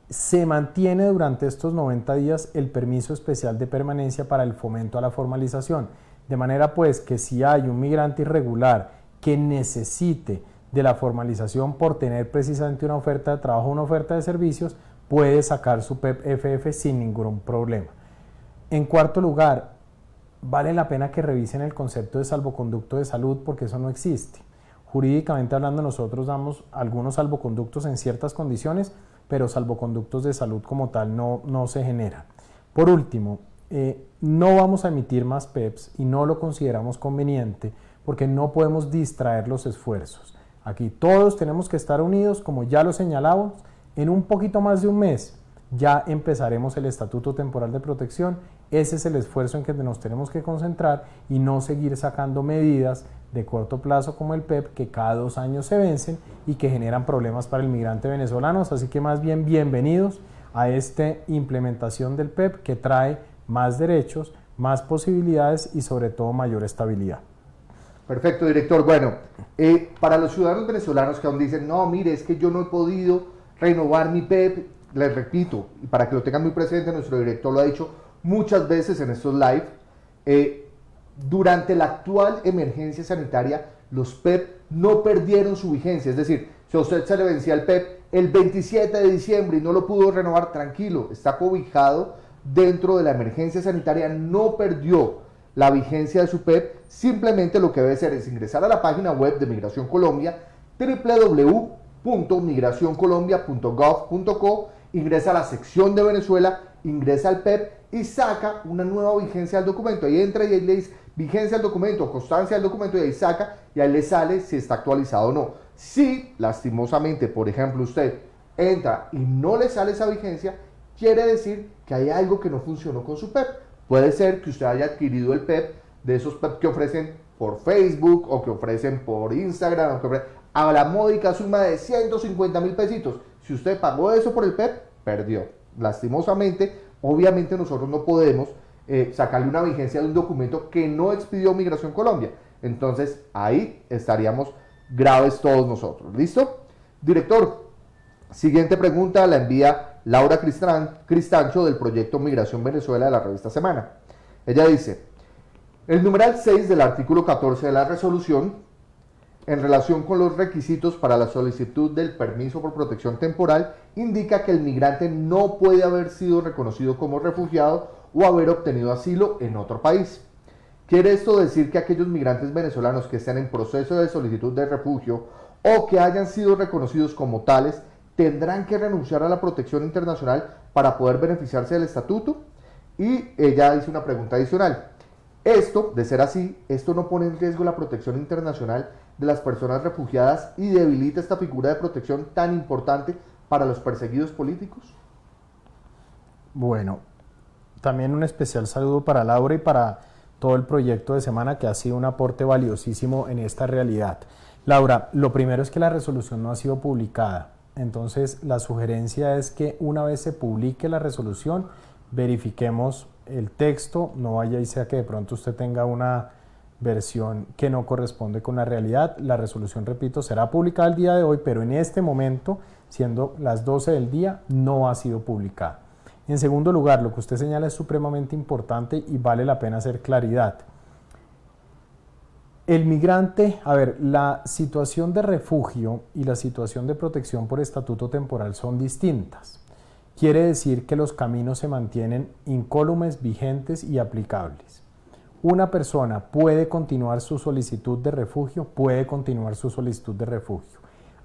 se mantiene durante estos 90 días el permiso especial de permanencia para el fomento a la formalización, de manera pues que si hay un migrante irregular que necesite de la formalización por tener precisamente una oferta de trabajo o una oferta de servicios, puede sacar su PEP FF sin ningún problema. En cuarto lugar, vale la pena que revisen el concepto de salvoconducto de salud porque eso no existe. Jurídicamente hablando, nosotros damos algunos salvoconductos en ciertas condiciones, pero salvoconductos de salud como tal no se generan. Por último, no vamos a emitir más PEPs y no lo consideramos conveniente porque no podemos distraer los esfuerzos. Aquí todos tenemos que estar unidos, como ya lo señalamos, en un poquito más de un mes ya empezaremos el Estatuto Temporal de Protección. Ese es el esfuerzo en que nos tenemos que concentrar y no seguir sacando medidas de corto plazo como el PEP que cada 2 años se vencen y que generan problemas para el migrante venezolano. Así que más bien bienvenidos a esta implementación del PEP que trae más derechos, más posibilidades y sobre todo mayor estabilidad. Perfecto, director. Bueno, para los ciudadanos venezolanos que aún dicen, no, mire, es que yo no he podido renovar mi PEP, les repito, y para que lo tengan muy presente, nuestro director lo ha dicho muchas veces en estos live, durante la actual emergencia sanitaria, los PEP no perdieron su vigencia. Es decir, si a usted se le vencía el PEP el 27 de diciembre y no lo pudo renovar, tranquilo, está cobijado dentro de la emergencia sanitaria, no perdió la vigencia de su PEP. Simplemente lo que debe hacer es ingresar a la página web de Migración Colombia, www.migracioncolombia.gov.co, ingresa a la sección de Venezuela, ingresa al PEP y saca una nueva vigencia del documento. Ahí entra y ahí le dice vigencia del documento, constancia del documento, y ahí saca y ahí le sale si está actualizado o no. Si lastimosamente, por ejemplo, usted entra y no le sale esa vigencia, quiere decir que hay algo que no funcionó con su PEP. Puede ser que usted haya adquirido el PEP de esos PEP que ofrecen por Facebook o que ofrecen por Instagram o que ofrecen a la módica suma de 150.000 pesitos. Si usted pagó eso por el PEP, perdió. Lastimosamente, obviamente nosotros no podemos sacarle una vigencia de un documento que no expidió Migración Colombia. Entonces ahí estaríamos graves todos nosotros. ¿Listo? Director, siguiente pregunta la envía Laura Cristancho del proyecto Migración Venezuela de la revista Semana. Ella dice: el numeral 6 del artículo 14 de la resolución, en relación con los requisitos para la solicitud del permiso por protección temporal, indica que el migrante no puede haber sido reconocido como refugiado o haber obtenido asilo en otro país. ¿Quiere esto decir que aquellos migrantes venezolanos que estén en proceso de solicitud de refugio o que hayan sido reconocidos como tales tendrán que renunciar a la protección internacional para poder beneficiarse del estatuto? Y ella hizo una pregunta adicional. Esto, de ser así, esto no pone en riesgo la protección internacional de las personas refugiadas y debilita esta figura de protección tan importante para los perseguidos políticos. Bueno, también un especial saludo para Laura y para todo el proyecto de Semana, que ha sido un aporte valiosísimo en esta realidad. Laura, lo primero es que la resolución no ha sido publicada. Entonces, la sugerencia es que una vez se publique la resolución, verifiquemos el texto, no vaya y sea que de pronto usted tenga una versión que no corresponde con la realidad. La resolución, repito, será publicada el día de hoy, pero en este momento, siendo las 12 del día, no ha sido publicada. En segundo lugar, lo que usted señala es supremamente importante y vale la pena hacer claridad. El migrante, la situación de refugio y la situación de protección por estatuto temporal son distintas. Quiere decir que los caminos se mantienen incólumes, vigentes y aplicables. Una persona puede continuar su solicitud de refugio,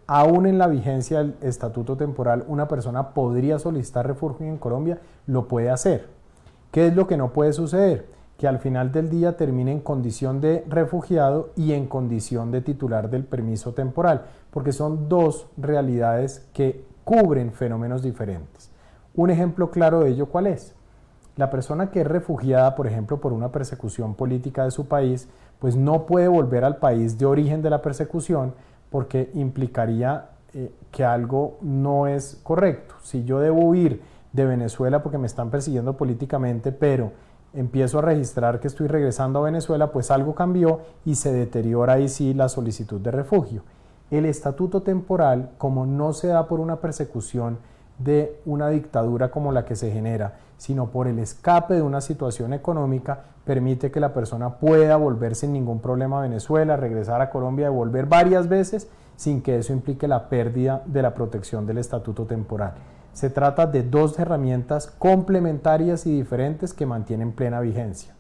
Aún en la vigencia del estatuto temporal, una persona podría solicitar refugio en Colombia, lo puede hacer. ¿Qué es lo que no puede suceder? Que al final del día termine en condición de refugiado y en condición de titular del permiso temporal, porque son dos realidades que cubren fenómenos diferentes. Un ejemplo claro de ello, ¿cuál es? La persona que es refugiada, por ejemplo, por una persecución política de su país, pues no puede volver al país de origen de la persecución porque implicaría que algo no es correcto. Si yo debo huir de Venezuela porque me están persiguiendo políticamente, pero empiezo a registrar que estoy regresando a Venezuela, pues algo cambió y se deteriora ahí sí la solicitud de refugio. El estatuto temporal, como no se da por una persecución de una dictadura como la que se genera, sino por el escape de una situación económica, permite que la persona pueda volver sin ningún problema a Venezuela, regresar a Colombia y volver varias veces sin que eso implique la pérdida de la protección del estatuto temporal. Se trata de dos herramientas complementarias y diferentes que mantienen plena vigencia.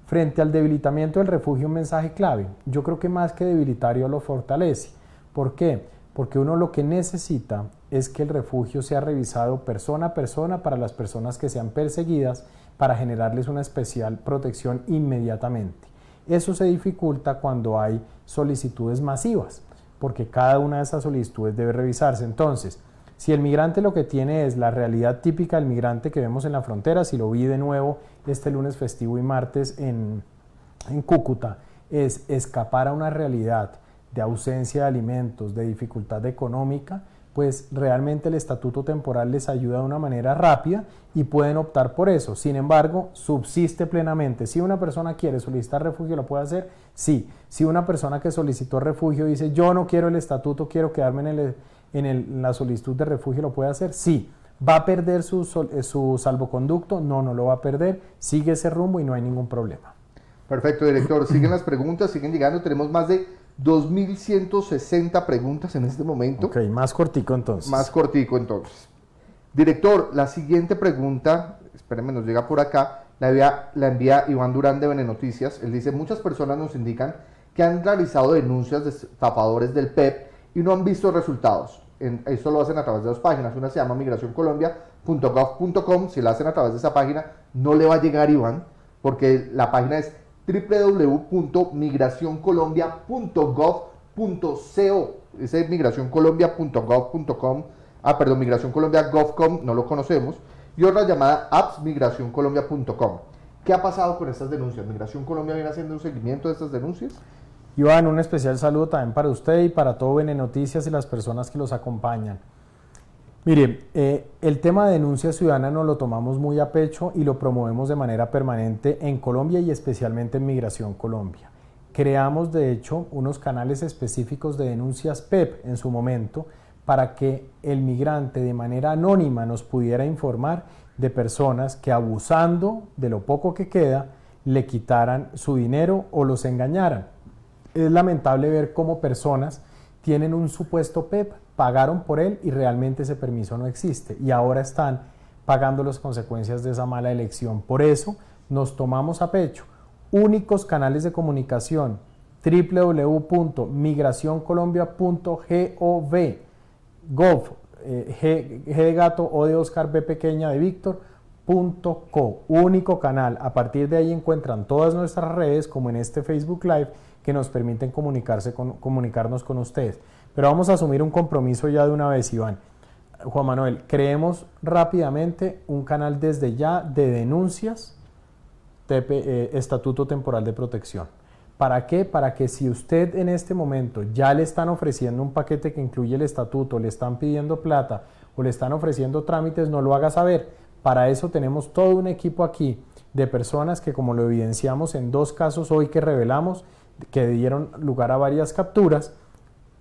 Frente al debilitamiento del refugio, un mensaje clave. Yo creo que más que debilitario lo fortalece. ¿Por qué? Porque uno lo que necesita es que el refugio sea revisado persona a persona para las personas que sean perseguidas para generarles una especial protección inmediatamente. Eso se dificulta cuando hay solicitudes masivas, porque cada una de esas solicitudes debe revisarse. Entonces, si el migrante lo que tiene es la realidad típica del migrante que vemos en la frontera, si lo vi de nuevo este lunes festivo y martes en Cúcuta, es escapar a una realidad de ausencia de alimentos, de dificultad económica, pues realmente el estatuto temporal les ayuda de una manera rápida y pueden optar por eso. Sin embargo, subsiste plenamente. Si una persona quiere solicitar refugio, ¿lo puede hacer? Sí. Si una persona que solicitó refugio dice, yo no quiero el estatuto, quiero quedarme en la solicitud de refugio, ¿lo puede hacer? Sí. ¿Va a perder su salvoconducto? No, no lo va a perder. Sigue ese rumbo y no hay ningún problema. Perfecto, director. Siguen las preguntas, siguen llegando. Tenemos más de 2.160 preguntas en este momento. Ok, más cortico entonces. Más cortico entonces. Director, la siguiente pregunta, espérenme, nos llega por acá, la envía Iván Durán de Venenoticias. Él dice, muchas personas nos indican que han realizado denuncias de estafadores del PEP y no han visto resultados. Esto lo hacen a través de dos páginas. Una se llama migracioncolombia.gov.com. Si la hacen a través de esa página, no le va a llegar Iván, porque la página es www.migracioncolombia.gov.co. Ese migracioncolombia.gov.com. Perdón, migracioncolombia.gov.com, no lo conocemos. Y otra llamada appsmigracioncolombia.com. ¿Qué ha pasado con estas denuncias? ¿Migración Colombia viene haciendo un seguimiento de estas denuncias? Iván, un especial saludo también para usted y para todo Venenoticias y las personas que los acompañan. Mire, el tema de denuncia ciudadana nos lo tomamos muy a pecho y lo promovemos de manera permanente en Colombia y especialmente en Migración Colombia. Creamos, de hecho, unos canales específicos de denuncias PEP en su momento para que el migrante de manera anónima nos pudiera informar de personas que, abusando de lo poco que queda, le quitaran su dinero o los engañaran. Es lamentable ver cómo personas tienen un supuesto PEP, pagaron por él y realmente ese permiso no existe y ahora están pagando las consecuencias de esa mala elección. Por eso nos tomamos a pecho únicos canales de comunicación: www.migracioncolombia.gov, G de gato, O de Oscar, B pequeña de Víctor, .co, único canal. A partir de ahí encuentran todas nuestras redes, como en este Facebook Live, que nos permiten comunicarnos con ustedes. Pero vamos a asumir un compromiso ya de una vez, Iván. Juan Manuel, creemos rápidamente un canal desde ya de denuncias, Estatuto Temporal de Protección. ¿Para qué? Para que si usted en este momento ya le están ofreciendo un paquete que incluye el estatuto, le están pidiendo plata o le están ofreciendo trámites, no lo haga saber. Para eso tenemos todo un equipo aquí de personas que, como lo evidenciamos en dos casos hoy que revelamos, que dieron lugar a varias capturas,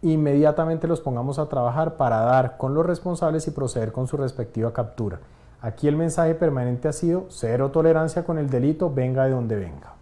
inmediatamente los pongamos a trabajar para dar con los responsables y proceder con su respectiva captura. Aquí el mensaje permanente ha sido cero tolerancia con el delito, venga de donde venga.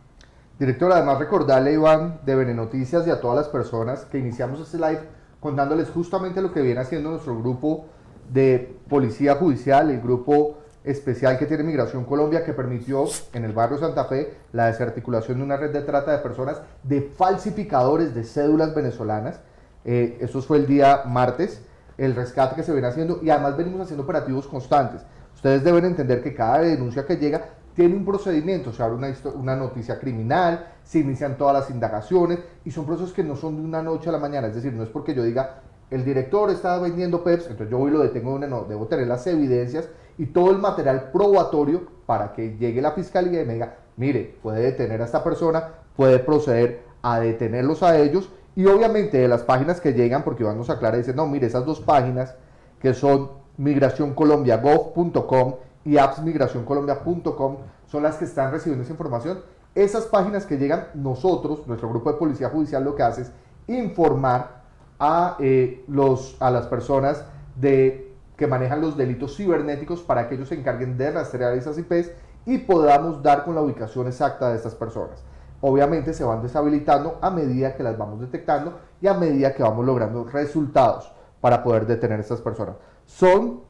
Director, además recordarle, Iván, de Venenoticias y a todas las personas que iniciamos este live contándoles justamente lo que viene haciendo nuestro grupo de Policía Judicial, el grupo especial que tiene Migración Colombia, que permitió en el barrio Santa Fe la desarticulación de una red de trata de personas, de falsificadores de cédulas venezolanas. Esto fue el día martes, el rescate que se viene haciendo, y además venimos haciendo operativos constantes. Ustedes deben entender que cada denuncia que llega tiene un procedimiento, se abre una noticia criminal, se inician todas las indagaciones y son procesos que no son de una noche a la mañana. Es decir, no es porque yo diga el director está vendiendo PEPs, entonces yo voy y lo detengo, no, debo tener las evidencias y todo el material probatorio para que llegue la fiscalía y me diga, mire, puede detener a esta persona, puede proceder a detenerlos a ellos, y obviamente de las páginas que llegan, porque Iván nos aclara y dice, no, mire, esas dos páginas que son migracioncolombia.gov.com y appsmigracioncolombia.com son las que están recibiendo esa información. Esas páginas que llegan, nosotros, nuestro grupo de Policía Judicial, lo que hace es informar a las personas que manejan los delitos cibernéticos para que ellos se encarguen de rastrear esas IPs y podamos dar con la ubicación exacta de estas personas. Obviamente se van deshabilitando a medida que las vamos detectando y a medida que vamos logrando resultados para poder detener a estas personas. Son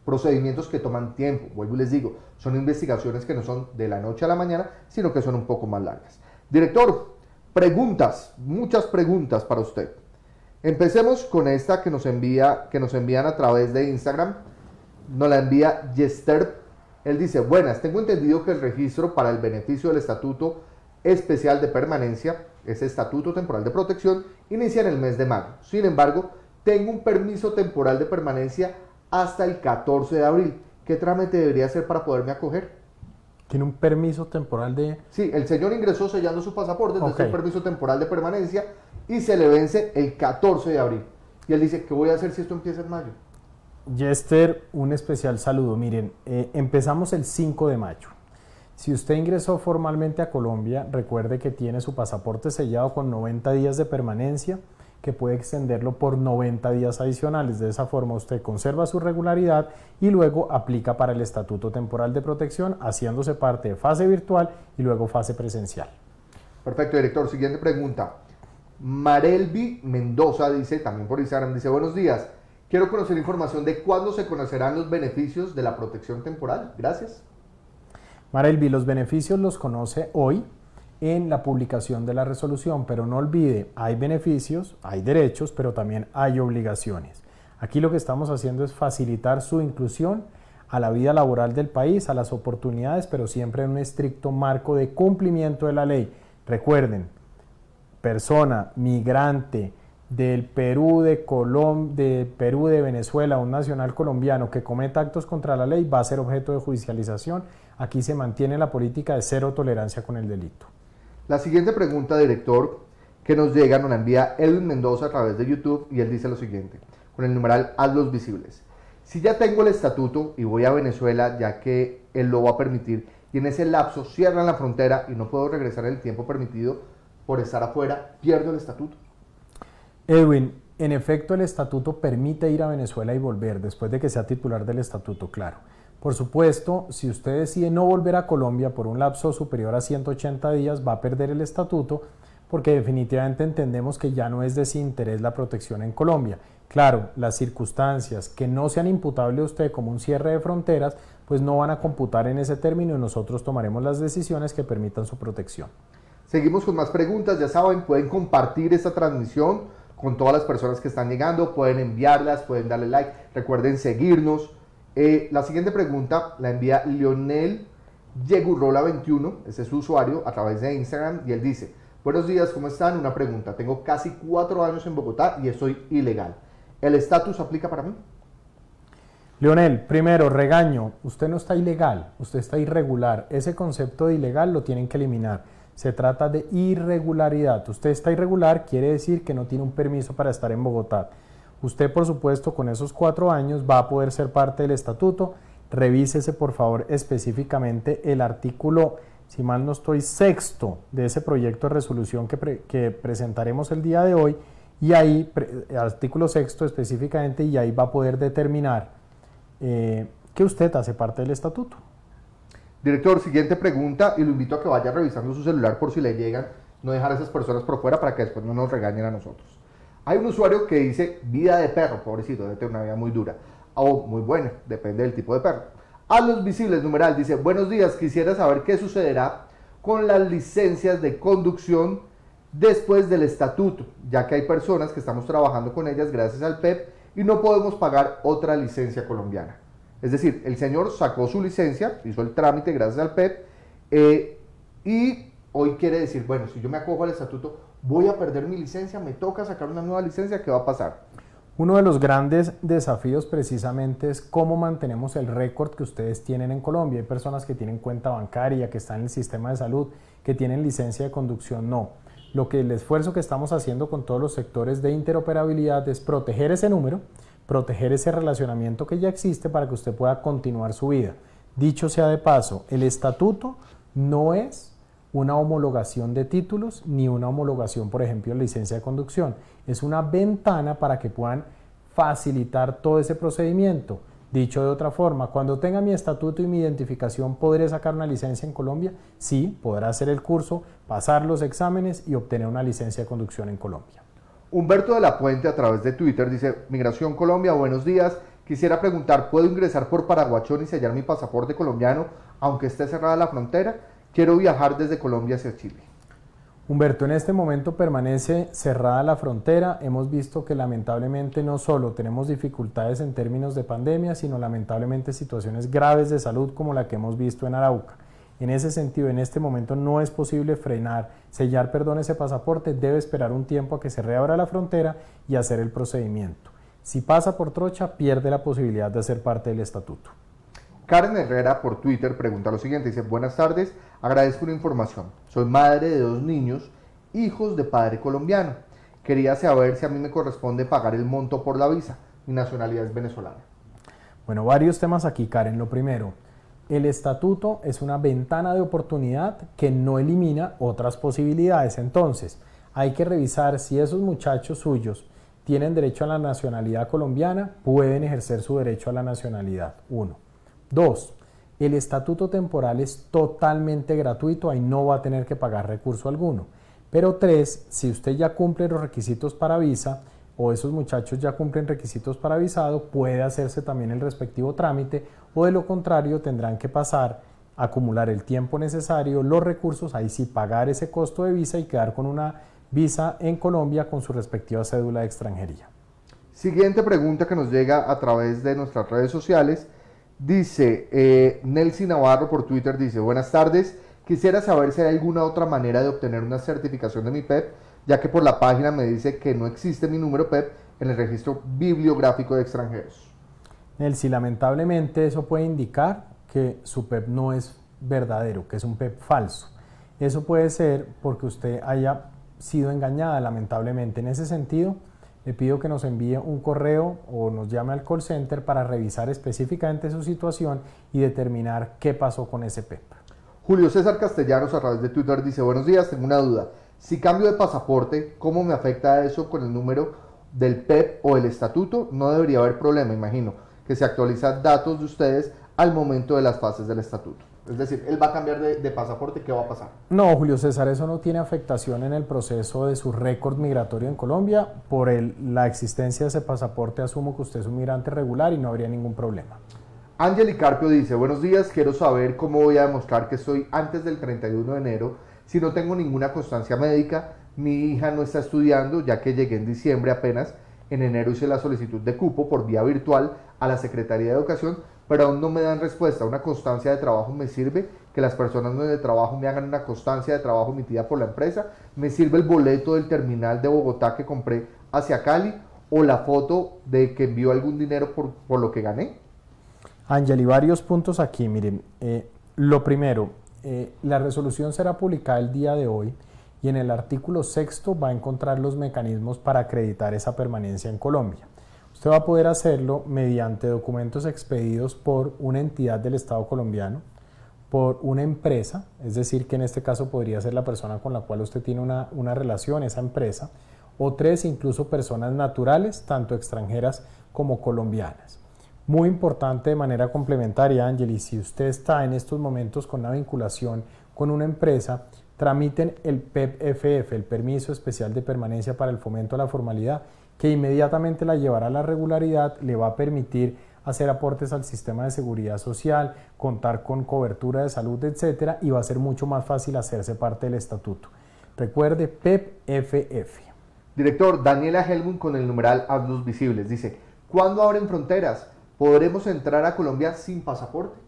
procedimientos que toman tiempo, vuelvo y les digo, son investigaciones que no son de la noche a la mañana, sino que son un poco más largas. Director, preguntas, muchas preguntas para usted. Empecemos con esta que nos envían a través de Instagram. Nos la envía Yester. Él dice, buenas, tengo entendido que el registro para el beneficio del Estatuto Especial de Permanencia, ese Estatuto Temporal de Protección, inicia en el mes de mayo. Sin embargo, tengo un permiso temporal de permanencia hasta el 14 de abril. ¿Qué trámite debería hacer para poderme acoger? ¿Tiene un permiso temporal de...? Sí, el señor ingresó sellando su pasaporte, entonces Okay. un permiso temporal de permanencia y se le vence el 14 de abril. Y él dice, ¿qué voy a hacer si esto empieza en mayo? Yester, un especial saludo. Miren, empezamos el 5 de mayo. Si usted ingresó formalmente a Colombia, recuerde que tiene su pasaporte sellado con 90 días de permanencia, que puede extenderlo por 90 días adicionales. De esa forma usted conserva su regularidad y luego aplica para el Estatuto Temporal de Protección, haciéndose parte de fase virtual y luego fase presencial. Perfecto, director. Siguiente pregunta. Marelvi Mendoza dice, también por Instagram, dice, buenos días, quiero conocer información de cuándo se conocerán los beneficios de la protección temporal. Gracias. Marelvi, los beneficios los conoce hoy en la publicación de la resolución, pero no olvide, hay beneficios, hay derechos, pero también hay obligaciones. Aquí lo que estamos haciendo es facilitar su inclusión a la vida laboral del país, a las oportunidades, pero siempre en un estricto marco de cumplimiento de la ley. Recuerden, persona migrante del Perú, de Venezuela, un nacional colombiano que cometa actos contra la ley va a ser objeto de judicialización. Aquí se mantiene la política de cero tolerancia con el delito. La siguiente pregunta, director, que nos llega, nos la envía Edwin Mendoza a través de YouTube y él dice lo siguiente, con el numeral Hazlos Visibles. Si ya tengo el estatuto y voy a Venezuela, ya que él lo va a permitir, y en ese lapso cierran la frontera y no puedo regresar en el tiempo permitido por estar afuera, ¿pierdo el estatuto? Edwin, en efecto el estatuto permite ir a Venezuela y volver después de que sea titular del estatuto, claro. Por supuesto, si usted decide no volver a Colombia por un lapso superior a 180 días, va a perder el estatuto porque definitivamente entendemos que ya no es de su interés la protección en Colombia. Claro, las circunstancias que no sean imputables a usted como un cierre de fronteras, pues no van a computar en ese término y nosotros tomaremos las decisiones que permitan su protección. Seguimos con más preguntas, ya saben, pueden compartir esta transmisión con todas las personas que están llegando, pueden enviarlas, pueden darle like, recuerden seguirnos. La siguiente pregunta la envía Lionel Yegurrola 21, ese es su usuario, a través de Instagram, y él dice, buenos días, ¿cómo están? Una pregunta, tengo casi 4 años en Bogotá y estoy ilegal. ¿El estatus aplica para mí? Leonel, primero, regaño, usted no está ilegal, usted está irregular. Ese concepto de ilegal lo tienen que eliminar. Se trata de irregularidad. Usted está irregular, quiere decir que no tiene un permiso para estar en Bogotá. Usted, por supuesto, con esos 4 años va a poder ser parte del estatuto. Revísese, por favor, específicamente el artículo, si mal no estoy, 6º de ese proyecto de resolución que presentaremos el día de hoy. Y ahí, artículo 6º específicamente, y ahí va a poder determinar que usted hace parte del estatuto. Director, siguiente pregunta, y lo invito a que vaya revisando su celular por si le llegan, no dejar a esas personas por fuera para que después no nos regañen a nosotros. Hay un usuario que dice, vida de perro, pobrecito, debe tener una vida muy dura, o muy buena, depende del tipo de perro. Hazlos Visibles, numeral, dice, buenos días, quisiera saber qué sucederá con las licencias de conducción después del estatuto, ya que hay personas que estamos trabajando con ellas gracias al PEP y no podemos pagar otra licencia colombiana. Es decir, el señor sacó su licencia, hizo el trámite gracias al PEP y hoy quiere decir, bueno, si yo me acojo al estatuto, voy a perder mi licencia, me toca sacar una nueva licencia, ¿qué va a pasar? Uno de los grandes desafíos precisamente es cómo mantenemos el récord que ustedes tienen en Colombia. Hay personas que tienen cuenta bancaria, que están en el sistema de salud, que tienen licencia de conducción, no. El esfuerzo que estamos haciendo con todos los sectores de interoperabilidad es proteger ese número, proteger ese relacionamiento que ya existe para que usted pueda continuar su vida. Dicho sea de paso, el estatuto no es una homologación de títulos ni una homologación, por ejemplo, de licencia de conducción. Es una ventana para que puedan facilitar todo ese procedimiento. Dicho de otra forma, cuando tenga mi estatuto y mi identificación, ¿podré sacar una licencia en Colombia? Sí, podrá hacer el curso, pasar los exámenes y obtener una licencia de conducción en Colombia. Humberto de la Puente a través de Twitter dice, Migración Colombia, buenos días, quisiera preguntar, ¿puedo ingresar por Paraguachón y sellar mi pasaporte colombiano aunque esté cerrada la frontera? Quiero viajar desde Colombia hacia Chile. Humberto, en este momento permanece cerrada la frontera. Hemos visto que lamentablemente no solo tenemos dificultades en términos de pandemia, sino lamentablemente situaciones graves de salud como la que hemos visto en Arauca. En ese sentido, en este momento no es posible sellar ese pasaporte, debe esperar un tiempo a que se reabra la frontera y hacer el procedimiento. Si pasa por trocha, pierde la posibilidad de ser parte del estatuto. Karen Herrera por Twitter pregunta lo siguiente, dice, buenas tardes, agradezco una información. Soy madre de 2 niños, hijos de padre colombiano. Quería saber si a mí me corresponde pagar el monto por la visa. Mi nacionalidad es venezolana. Bueno, varios temas aquí, Karen. Lo primero, el estatuto es una ventana de oportunidad que no elimina otras posibilidades. Entonces, hay que revisar si esos muchachos suyos tienen derecho a la nacionalidad colombiana, pueden ejercer su derecho a la nacionalidad. 1. 2. El estatuto temporal es totalmente gratuito, ahí no va a tener que pagar recurso alguno. Pero 3, si usted ya cumple los requisitos para visa o esos muchachos ya cumplen requisitos para visado, puede hacerse también el respectivo trámite, o de lo contrario tendrán que pasar a acumular el tiempo necesario, los recursos, ahí sí pagar ese costo de visa y quedar con una visa en Colombia con su respectiva cédula de extranjería. Siguiente pregunta que nos llega a través de nuestras redes sociales. Dice Nelcy Navarro por Twitter, dice: buenas tardes, quisiera saber si hay alguna otra manera de obtener una certificación de mi PEP, ya que por la página me dice que no existe mi número PEP en el registro bibliográfico de extranjeros. Nelcy, lamentablemente eso puede indicar que su PEP no es verdadero, que es un PEP falso. Eso puede ser porque usted haya sido engañada, lamentablemente. En ese sentido, le pido que nos envíe un correo o nos llame al call center para revisar específicamente su situación y determinar qué pasó con ese PEP. Julio César Castellanos a través de Twitter dice: buenos días, tengo una duda. Si cambio de pasaporte, ¿cómo me afecta eso con el número del PEP o el estatuto? No debería haber problema, imagino, que se actualizan datos de ustedes al momento de las fases del estatuto. Es decir, él va a cambiar de pasaporte, ¿qué va a pasar? No, Julio César, eso no tiene afectación en el proceso de su récord migratorio en Colombia. Por la existencia de ese pasaporte, asumo que usted es un migrante regular y no habría ningún problema. Angeli Carpio dice: buenos días, quiero saber cómo voy a demostrar que estoy antes del 31 de enero si no tengo ninguna constancia médica. Mi hija no está estudiando, ya que llegué en diciembre apenas. En enero hice la solicitud de cupo por vía virtual a la Secretaría de Educación, pero aún no me dan respuesta. ¿Una constancia de trabajo me sirve? Que las personas de trabajo me hagan una constancia de trabajo emitida por la empresa. ¿Me sirve el boleto del terminal de Bogotá que compré hacia Cali? ¿O la foto de que envió algún dinero por lo que gané? Angeli, varios puntos aquí. Miren, lo primero, la resolución será publicada el día de hoy y en el artículo 6 va a encontrar los mecanismos para acreditar esa permanencia en Colombia. Usted va a poder hacerlo mediante documentos expedidos por una entidad del Estado colombiano, por una empresa, es decir, que en este caso podría ser la persona con la cual usted tiene una relación, esa empresa, o 3, incluso personas naturales, tanto extranjeras como colombianas. Muy importante de manera complementaria, Angeli, si usted está en estos momentos con una vinculación con una empresa, tramiten el PEP-FF, el Permiso Especial de Permanencia para el Fomento a la Formalidad, que inmediatamente la llevará a la regularidad, le va a permitir hacer aportes al sistema de seguridad social, contar con cobertura de salud, etcétera, y va a ser mucho más fácil hacerse parte del estatuto. Recuerde, PEP-FF. Director, Daniela Helmut con el numeral Hazlos Visibles dice: ¿cuándo abren fronteras? ¿Podremos entrar a Colombia sin pasaporte?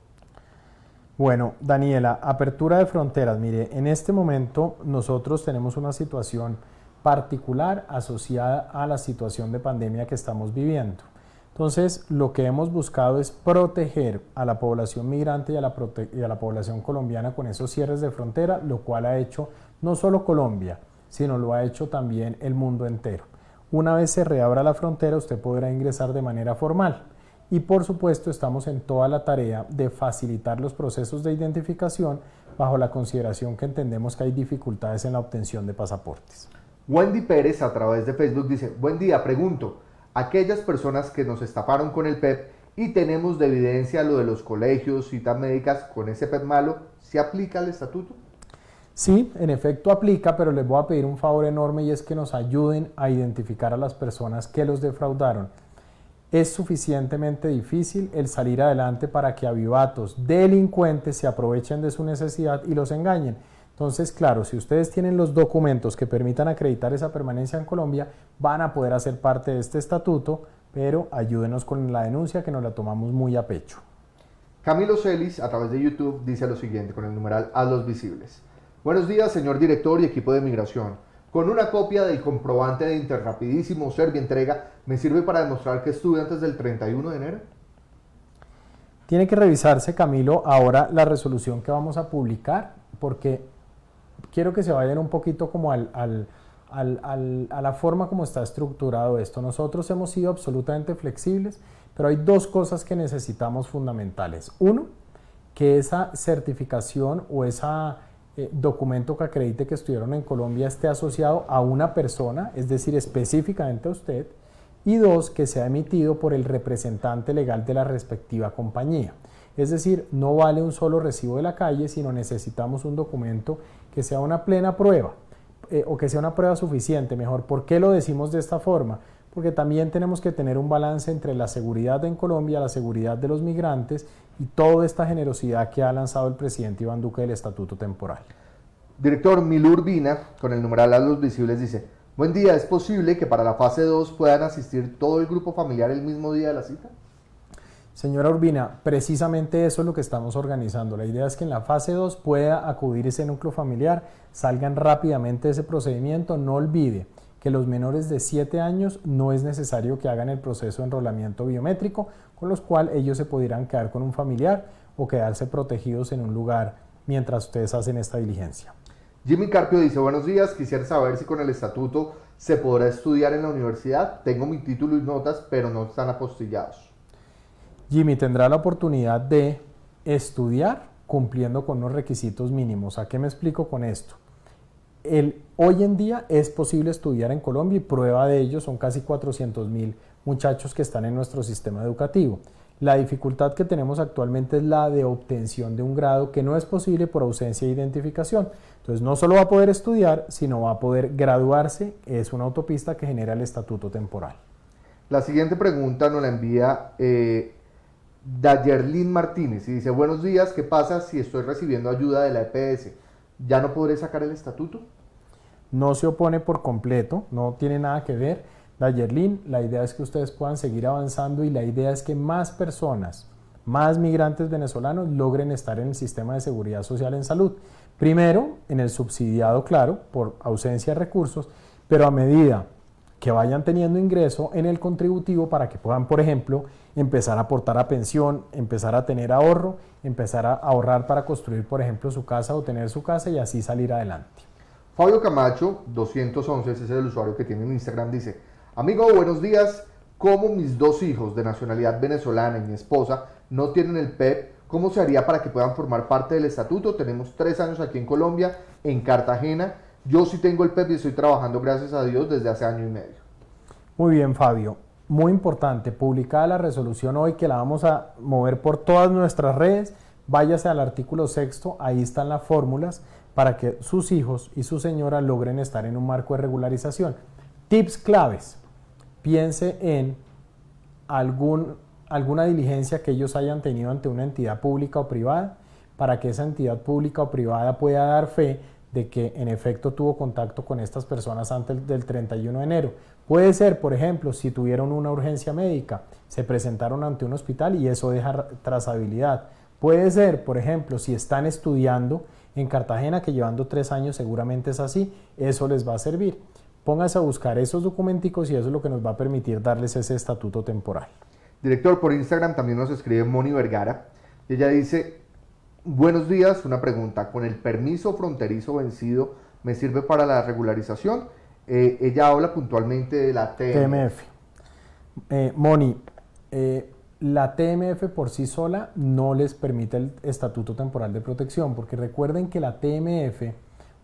Bueno, Daniela, apertura de fronteras. Mire, en este momento nosotros tenemos una situación particular asociada a la situación de pandemia que estamos viviendo. Entonces, lo que hemos buscado es proteger a la población migrante y a la población colombiana con esos cierres de frontera, lo cual ha hecho no solo Colombia, sino lo ha hecho también el mundo entero. Una vez se reabra la frontera, usted podrá ingresar de manera formal. Y por supuesto estamos en toda la tarea de facilitar los procesos de identificación bajo la consideración que entendemos que hay dificultades en la obtención de pasaportes. Wendy Pérez a través de Facebook dice: buen día, pregunto, aquellas personas que nos estafaron con el PEP y tenemos de evidencia lo de los colegios, citas médicas, con ese PEP malo, ¿se aplica el estatuto? Sí, en efecto aplica, pero les voy a pedir un favor enorme y es que nos ayuden a identificar a las personas que los defraudaron. Es suficientemente difícil el salir adelante para que avivatos, delincuentes se aprovechen de su necesidad y los engañen. Entonces, claro, si ustedes tienen los documentos que permitan acreditar esa permanencia en Colombia, van a poder hacer parte de este estatuto, pero ayúdenos con la denuncia que nos la tomamos muy a pecho. Camilo Celis a través de YouTube dice lo siguiente con el numeral Hazlos Visibles: buenos días, señor director y equipo de migración. Con una copia del comprobante de Interrapidísimo Servientrega, ¿me sirve para demostrar que estuve antes del 31 de enero? Tiene que revisarse, Camilo, ahora la resolución que vamos a publicar, porque quiero que se vayan un poquito como a la forma como está estructurado esto. Nosotros hemos sido absolutamente flexibles, pero hay dos cosas que necesitamos fundamentales. Uno, que esa certificación o esa documento que acredite que estuvieron en Colombia esté asociado a una persona, es decir, específicamente a usted, y dos, que sea emitido por el representante legal de la respectiva compañía. Es decir, no vale un solo recibo de la calle, sino necesitamos un documento que sea una plena prueba. o que sea una prueba suficiente, mejor. ¿Por qué lo decimos de esta forma? Porque también tenemos que tener un balance entre la seguridad en Colombia, la seguridad de los migrantes y toda esta generosidad que ha lanzado el presidente Iván Duque del Estatuto Temporal. Director Milur Urbina, con el numeral Hazlos Visibles, dice: buen día, ¿es posible que para la fase 2 puedan asistir todo el grupo familiar el mismo día de la cita? Señora Urbina, precisamente eso es lo que estamos organizando. La idea es que en la fase 2 pueda acudir ese núcleo familiar, salgan rápidamente de ese procedimiento. No olvide que los menores de 7 años no es necesario que hagan el proceso de enrolamiento biométrico, con los cuales ellos se podrán quedar con un familiar o quedarse protegidos en un lugar mientras ustedes hacen esta diligencia. Jimmy Carpio dice: buenos días, quisiera saber si con el estatuto se podrá estudiar en la universidad. Tengo mi título y notas, pero no están apostillados. Jimmy tendrá la oportunidad de estudiar cumpliendo con unos requisitos mínimos. ¿A qué me explico con esto? Hoy en día es posible estudiar en Colombia y prueba de ello son casi 400.000 muchachos que están en nuestro sistema educativo. La dificultad que tenemos actualmente es la de obtención de un grado que no es posible por ausencia de identificación. Entonces no solo va a poder estudiar, sino va a poder graduarse. Es una autopista que genera el estatuto temporal. La siguiente pregunta nos la envía Dayerlin Martínez y dice: buenos días, ¿qué pasa si estoy recibiendo ayuda de la EPS? ¿Ya no podré sacar el estatuto? No se opone por completo, no tiene nada que ver. Dayerlin, la idea es que ustedes puedan seguir avanzando y la idea es que más personas, más migrantes venezolanos logren estar en el sistema de seguridad social en salud. Primero, en el subsidiado, claro, por ausencia de recursos, pero a medida que vayan teniendo ingreso en el contributivo para que puedan, por ejemplo, empezar a aportar a pensión, empezar a tener ahorro, empezar a ahorrar para construir, por ejemplo, su casa o tener su casa y así salir adelante. Fabio Camacho, 211, ese es el usuario que tiene en Instagram, dice: amigo, buenos días, como mis 2 hijos de nacionalidad venezolana y mi esposa no tienen el PEP, ¿cómo se haría para que puedan formar parte del estatuto? Tenemos 3 años aquí en Colombia, en Cartagena. Yo sí tengo el PEP y estoy trabajando, gracias a Dios, desde hace 1 año y medio. Muy bien, Fabio. Muy importante, publicada la resolución hoy, que la vamos a mover por todas nuestras redes. Váyase al artículo 6º, ahí están las fórmulas para que sus hijos y su señora logren estar en un marco de regularización. Tips claves: piense en alguna diligencia que ellos hayan tenido ante una entidad pública o privada, para que esa entidad pública o privada pueda dar fe de que en efecto tuvo contacto con estas personas antes del 31 de enero. Puede ser, por ejemplo, si tuvieron una urgencia médica, se presentaron ante un hospital y eso deja trazabilidad. Puede ser, por ejemplo, si están estudiando en Cartagena, que llevando 3 años seguramente es así, eso les va a servir. Póngase a buscar esos documenticos y eso es lo que nos va a permitir darles ese estatuto temporal. Director, por Instagram también nos escribe Moni Vergara. Ella dice: buenos días, una pregunta, ¿con el permiso fronterizo vencido me sirve para la regularización? Ella habla puntualmente de la TMF. Moni, la TMF por sí sola no les permite el estatuto temporal de protección, porque recuerden que la TMF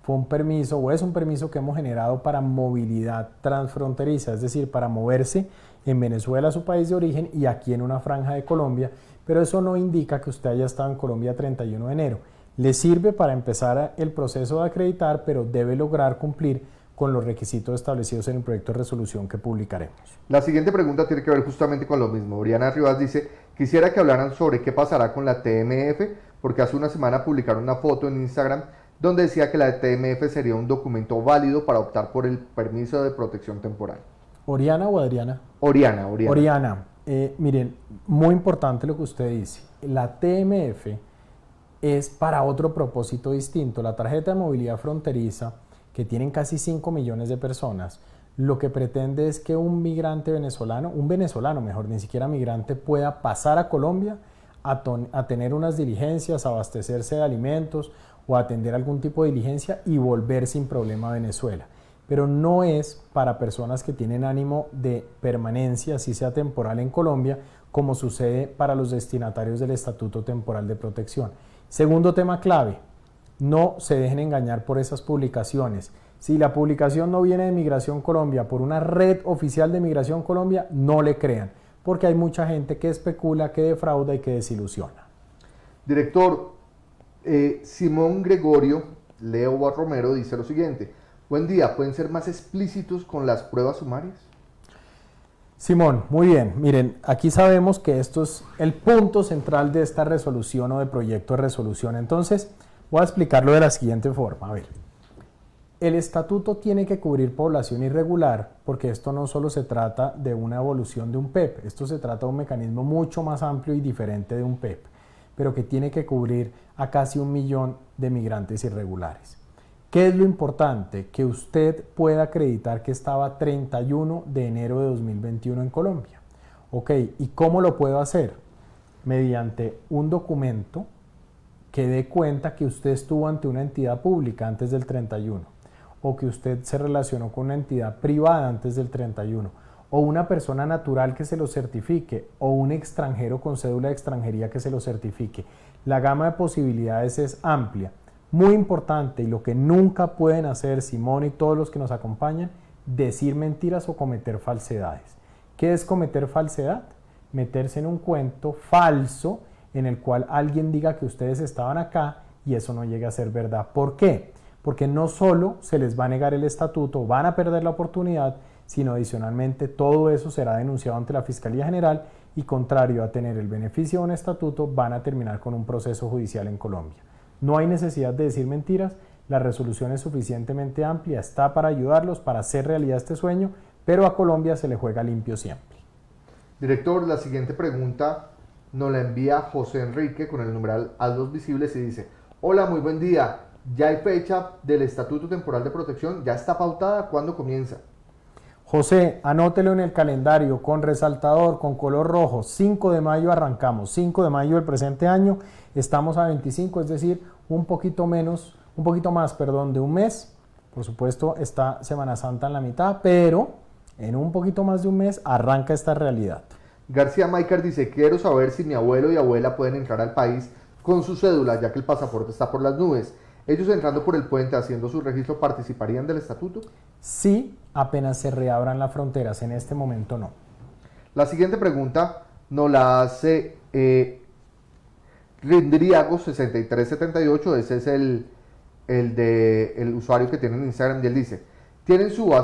fue un permiso o es un permiso que hemos generado para movilidad transfronteriza, es decir, para moverse en Venezuela, su país de origen, y aquí en una franja de Colombia, pero eso no indica que usted haya estado en Colombia 31 de enero. Le sirve para empezar el proceso de acreditar, pero debe lograr cumplir con los requisitos establecidos en el proyecto de resolución que publicaremos. La siguiente pregunta tiene que ver justamente con lo mismo. Oriana Rivas dice: quisiera que hablaran sobre qué pasará con la TMF, porque hace una semana publicaron una foto en Instagram donde decía que la TMF sería un documento válido para optar por el permiso de protección temporal. ¿Oriana o Adriana? Oriana. Oriana, miren, muy importante lo que usted dice. La TMF es para otro propósito distinto. La tarjeta de movilidad fronteriza, que tienen casi 5 millones de personas, lo que pretende es que un migrante venezolano, un venezolano mejor, ni siquiera migrante, pueda pasar a Colombia a tener unas diligencias, abastecerse de alimentos o atender algún tipo de diligencia y volver sin problema a Venezuela. Pero no es para personas que tienen ánimo de permanencia, así sea temporal, en Colombia, como sucede para los destinatarios del Estatuto Temporal de Protección. Segundo tema clave: no se dejen engañar por esas publicaciones. Si la publicación no viene de Migración Colombia, por una red oficial de Migración Colombia, no le crean, porque hay mucha gente que especula, que defrauda y que desilusiona. Director, Simón Gregorio Leo Romero dice lo siguiente: Buen día, ¿pueden ser más explícitos con las pruebas sumarias? Simón, muy bien. Miren, aquí sabemos que esto es el punto central de esta resolución o de proyecto de resolución. Entonces, voy a explicarlo de la siguiente forma. A ver, el estatuto tiene que cubrir población irregular porque esto no solo se trata de una evolución de un PEP, esto se trata de un mecanismo mucho más amplio y diferente de un PEP, pero que tiene que cubrir a casi 1 millón de migrantes irregulares. ¿Qué es lo importante? Que usted pueda acreditar que estaba 31 de enero de 2021 en Colombia. Ok, ¿y cómo lo puedo hacer? Mediante un documento que dé cuenta que usted estuvo ante una entidad pública antes del 31, o que usted se relacionó con una entidad privada antes del 31, o una persona natural que se lo certifique, o un extranjero con cédula de extranjería que se lo certifique. La gama de posibilidades es amplia. Muy importante, y lo que nunca pueden hacer Simón y todos los que nos acompañan, decir mentiras o cometer falsedades. ¿Qué es cometer falsedad? Meterse en un cuento falso en el cual alguien diga que ustedes estaban acá y eso no llegue a ser verdad. ¿Por qué? Porque no solo se les va a negar el estatuto, van a perder la oportunidad, sino adicionalmente todo eso será denunciado ante la Fiscalía General y, contrario a tener el beneficio de un estatuto, van a terminar con un proceso judicial en Colombia. No hay necesidad de decir mentiras, la resolución es suficientemente amplia, está para ayudarlos, para hacer realidad este sueño, pero a Colombia se le juega limpio siempre. Director, la siguiente pregunta nos la envía José Enrique con el numeral Hazlos Visibles y dice: hola, muy buen día, ¿ya hay fecha del Estatuto Temporal de Protección? ¿Ya está pautada? ¿Cuándo comienza? José, anótelo en el calendario con resaltador, con color rojo. 5 de mayo arrancamos, 5 de mayo del presente año, estamos a 25, es decir, un poquito más, de un mes. Por supuesto, está Semana Santa en la mitad, pero en un poquito más de un mes arranca esta realidad. García Maicar dice: quiero saber si mi abuelo y abuela pueden entrar al país con su cédula, ya que el pasaporte está por las nubes. ¿Ellos entrando por el puente haciendo su registro participarían del estatuto? Sí, apenas se reabran las fronteras, en este momento no. La siguiente pregunta nos la hace Rindriago6378, ese es el usuario que tiene en Instagram, y él dice: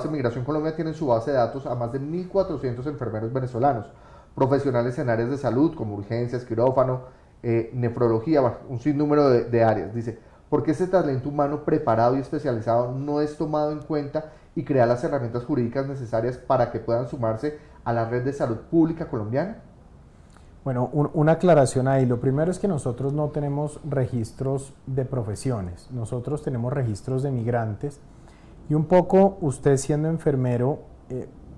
Migración Colombia tiene su base de datos a más de 1.400 enfermeros venezolanos, profesionales en áreas de salud como urgencias, quirófano, nefrología, un sinnúmero de áreas. Dice: ¿por qué ese talento humano preparado y especializado no es tomado en cuenta y crea las herramientas jurídicas necesarias para que puedan sumarse a la red de salud pública colombiana? Bueno, una aclaración ahí. Lo primero es que nosotros no tenemos registros de profesiones, nosotros tenemos registros de migrantes, y un poco usted siendo enfermero,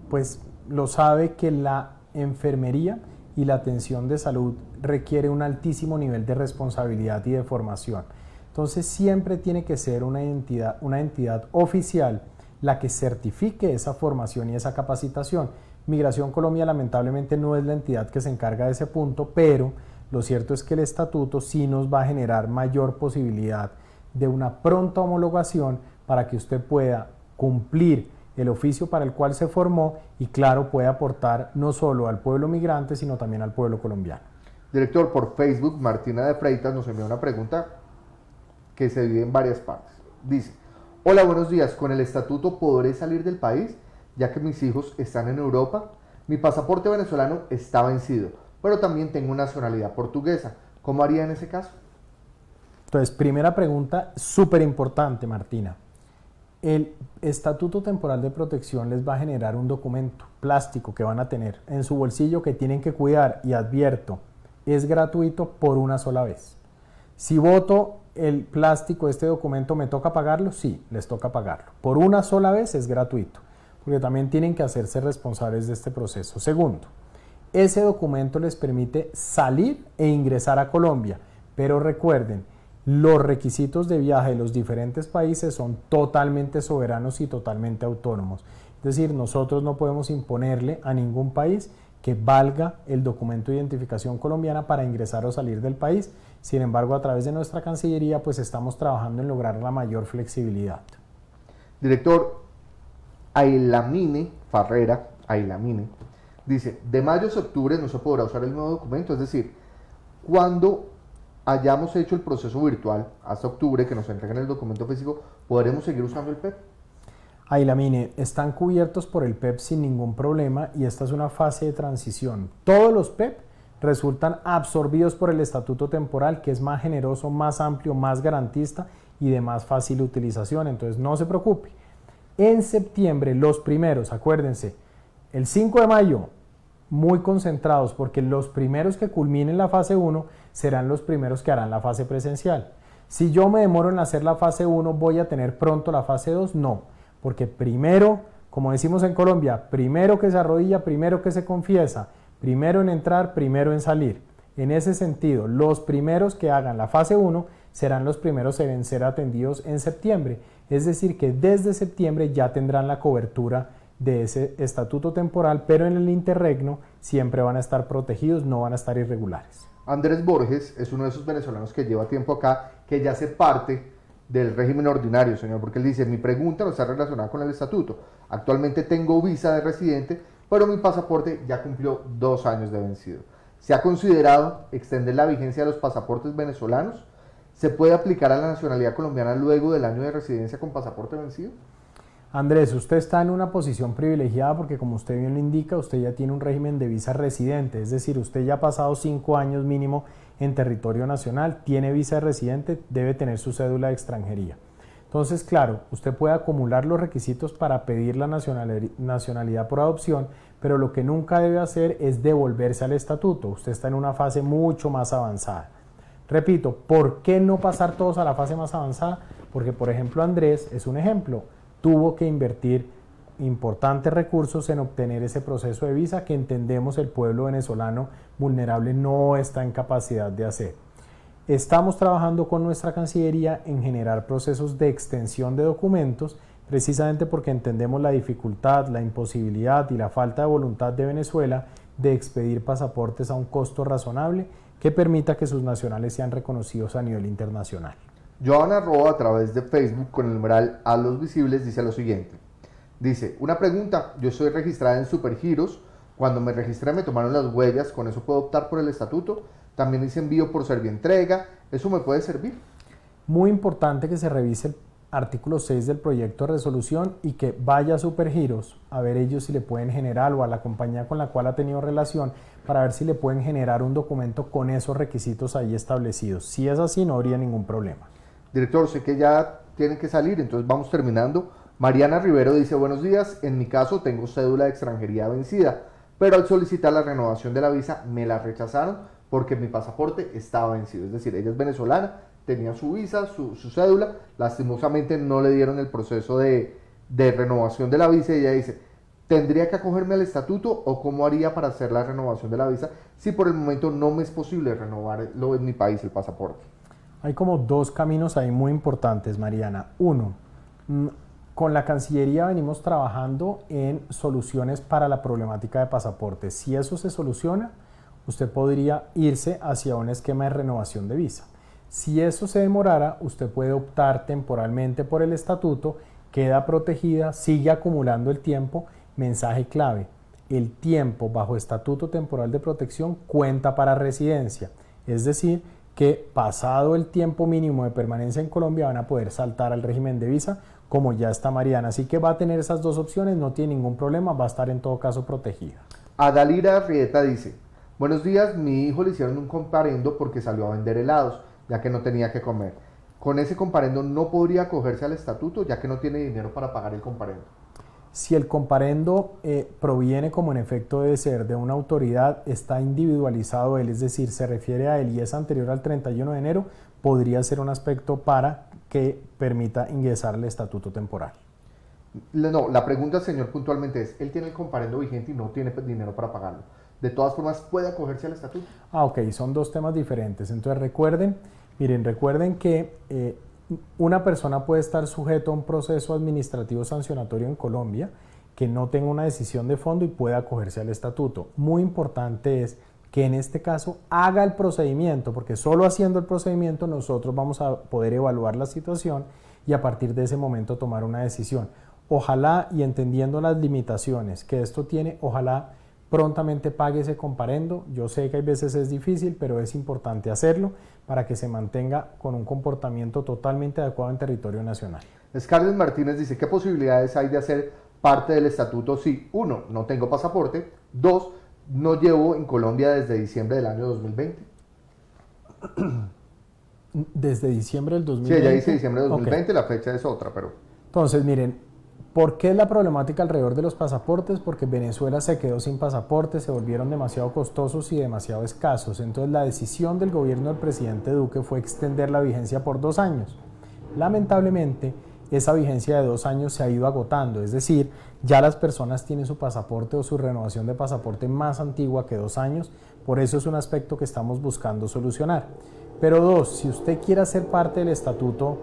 pues lo sabe que la enfermería y la atención de salud requiere un altísimo nivel de responsabilidad y de formación. Entonces siempre tiene que ser una entidad oficial la que certifique esa formación y esa capacitación. Migración Colombia lamentablemente no es la entidad que se encarga de ese punto, pero lo cierto es que el estatuto sí nos va a generar mayor posibilidad de una pronta homologación para que usted pueda cumplir el oficio para el cual se formó y, claro, puede aportar no solo al pueblo migrante, sino también al pueblo colombiano. Director, por Facebook, Martina de Freitas nos envió una pregunta que se divide en varias partes. Dice: hola, buenos días, ¿con el estatuto podré salir del país, ya que mis hijos están en Europa? Mi pasaporte venezolano está vencido, pero también tengo nacionalidad portuguesa. ¿Cómo haría en ese caso? Entonces, primera pregunta, súper importante, Martina. El Estatuto Temporal de Protección les va a generar un documento plástico que van a tener en su bolsillo que tienen que cuidar, y advierto, es gratuito por una sola vez. Si voto el plástico, este documento, ¿me toca pagarlo? Sí, les toca pagarlo. Por una sola vez es gratuito, porque también tienen que hacerse responsables de este proceso. Segundo, ese documento les permite salir e ingresar a Colombia, pero recuerden, los requisitos de viaje de los diferentes países son totalmente soberanos y totalmente autónomos. Es decir, nosotros no podemos imponerle a ningún país que valga el documento de identificación colombiana para ingresar o salir del país. Sin embargo, a través de nuestra Cancillería, pues estamos trabajando en lograr la mayor flexibilidad. Director, Ailamine Farrera, dice: de mayo a octubre no se podrá usar el nuevo documento, es decir, cuando hayamos hecho el proceso virtual hasta octubre, que nos entreguen el documento físico, ¿podremos seguir usando el PEP? Ailamine, están cubiertos por el PEP sin ningún problema y esta es una fase de transición. Todos los PEP resultan absorbidos por el estatuto temporal, que es más generoso, más amplio, más garantista y de más fácil utilización, entonces no se preocupe. En septiembre, los primeros, acuérdense, el 5 de mayo, muy concentrados, porque los primeros que culminen la fase 1 serán los primeros que harán la fase presencial. Si yo me demoro en hacer la fase 1, ¿voy a tener pronto la fase 2? No, porque primero, como decimos en Colombia, primero que se arrodilla, primero que se confiesa, primero en entrar, primero en salir. En ese sentido, los primeros que hagan la fase 1 serán los primeros en ser atendidos en septiembre. Es decir, que desde septiembre ya tendrán la cobertura de ese estatuto temporal, pero en el interregno siempre van a estar protegidos, no van a estar irregulares. Andrés Borges es uno de esos venezolanos que lleva tiempo acá, que ya hace parte del régimen ordinario, señor, porque él dice, mi pregunta no está relacionada con el estatuto. Actualmente tengo visa de residente, pero mi pasaporte ya cumplió 2 años de vencido. ¿Se ha considerado extender la vigencia de los pasaportes venezolanos? ¿Se puede aplicar a la nacionalidad colombiana luego del año de residencia con pasaporte vencido? Andrés, usted está en una posición privilegiada porque, como usted bien lo indica, usted ya tiene un régimen de visa residente, es decir, usted ya ha pasado 5 años mínimo en territorio nacional, tiene visa de residente, debe tener su cédula de extranjería. Entonces, claro, usted puede acumular los requisitos para pedir la nacionalidad por adopción, pero lo que nunca debe hacer es devolverse al estatuto. Usted está en una fase mucho más avanzada. Repito, ¿por qué no pasar todos a la fase más avanzada? Porque, por ejemplo, Andrés es un ejemplo. Tuvo que invertir importantes recursos en obtener ese proceso de visa que entendemos el pueblo venezolano vulnerable no está en capacidad de hacer. Estamos trabajando con nuestra Cancillería en generar procesos de extensión de documentos, precisamente porque entendemos la dificultad, la imposibilidad y la falta de voluntad de Venezuela de expedir pasaportes a un costo razonable que permita que sus nacionales sean reconocidos a nivel internacional. Joana Roa, a través de Facebook con el numeral A los Visibles, dice lo siguiente. Dice, una pregunta, yo estoy registrada en Supergiros, cuando me registré me tomaron las huellas, ¿con eso puedo optar por el estatuto? También hice envío por Servientrega, ¿eso me puede servir? Muy importante que se revise el artículo 6 del proyecto de resolución y que vaya a Supergiros a ver ellos si le pueden generar, o a la compañía con la cual ha tenido relación, para ver si le pueden generar un documento con esos requisitos ahí establecidos. Si es así, no habría ningún problema. Director, sé que ya tienen que salir, entonces vamos terminando. Mariana Rivero dice, buenos días, en mi caso tengo cédula de extranjería vencida, pero al solicitar la renovación de la visa me la rechazaron porque mi pasaporte estaba vencido. Es decir, ella es venezolana, tenía su visa, su cédula, lastimosamente no le dieron el proceso de renovación de la visa y ella dice, ¿tendría que acogerme al estatuto o cómo haría para hacer la renovación de la visa si por el momento no me es posible renovarlo en mi país, el pasaporte? Hay como 2 caminos ahí muy importantes, Mariana. Uno, con la Cancillería venimos trabajando en soluciones para la problemática de pasaportes. Si eso se soluciona, usted podría irse hacia un esquema de renovación de visa. Si eso se demorara, usted puede optar temporalmente por el estatuto, queda protegida, sigue acumulando el tiempo. Mensaje clave, el tiempo bajo estatuto temporal de protección cuenta para residencia, es decir, que pasado el tiempo mínimo de permanencia en Colombia van a poder saltar al régimen de visa como ya está Mariana, así que va a tener esas 2 opciones, no tiene ningún problema, va a estar en todo caso protegida. Adalira Rieta dice, buenos días, mi hijo le hicieron un comparendo porque salió a vender helados, ya que no tenía que comer. Con ese comparendo no podría acogerse al estatuto, ya que no tiene dinero para pagar el comparendo. Si el comparendo proviene, como en efecto debe ser, de una autoridad, está individualizado él, es decir, se refiere a él y es anterior al 31 de enero, podría ser un aspecto para que permita ingresar al estatuto temporal. No, la pregunta, señor, puntualmente es, él tiene el comparendo vigente y no tiene dinero para pagarlo. De todas formas, ¿puede acogerse al estatuto? Ok, son 2 temas diferentes. Entonces recuerden que una persona puede estar sujeto a un proceso administrativo sancionatorio en Colombia que no tenga una decisión de fondo y pueda acogerse al estatuto. Muy importante es que en este caso haga el procedimiento, porque solo haciendo el procedimiento nosotros vamos a poder evaluar la situación y a partir de ese momento tomar una decisión. Ojalá, y entendiendo las limitaciones que esto tiene, ojalá prontamente pague ese comparendo. Yo sé que hay veces es difícil, pero es importante hacerlo para que se mantenga con un comportamiento totalmente adecuado en territorio nacional. Scarlett Martínez dice, ¿qué posibilidades hay de hacer parte del estatuto si, 1, no tengo pasaporte, 2, no llevo en Colombia desde diciembre del año 2020? Desde diciembre del 2020. Sí, ella dice diciembre del 2020, Okay. La fecha es otra, pero... Entonces, miren, ¿por qué es la problemática alrededor de los pasaportes? Porque Venezuela se quedó sin pasaportes, se volvieron demasiado costosos y demasiado escasos. Entonces, la decisión del gobierno del presidente Duque fue extender la vigencia por 2 años. Lamentablemente, esa vigencia de 2 años se ha ido agotando, es decir, ya las personas tienen su pasaporte o su renovación de pasaporte más antigua que 2 años, por eso es un aspecto que estamos buscando solucionar. Pero 2, si usted quiere hacer parte del estatuto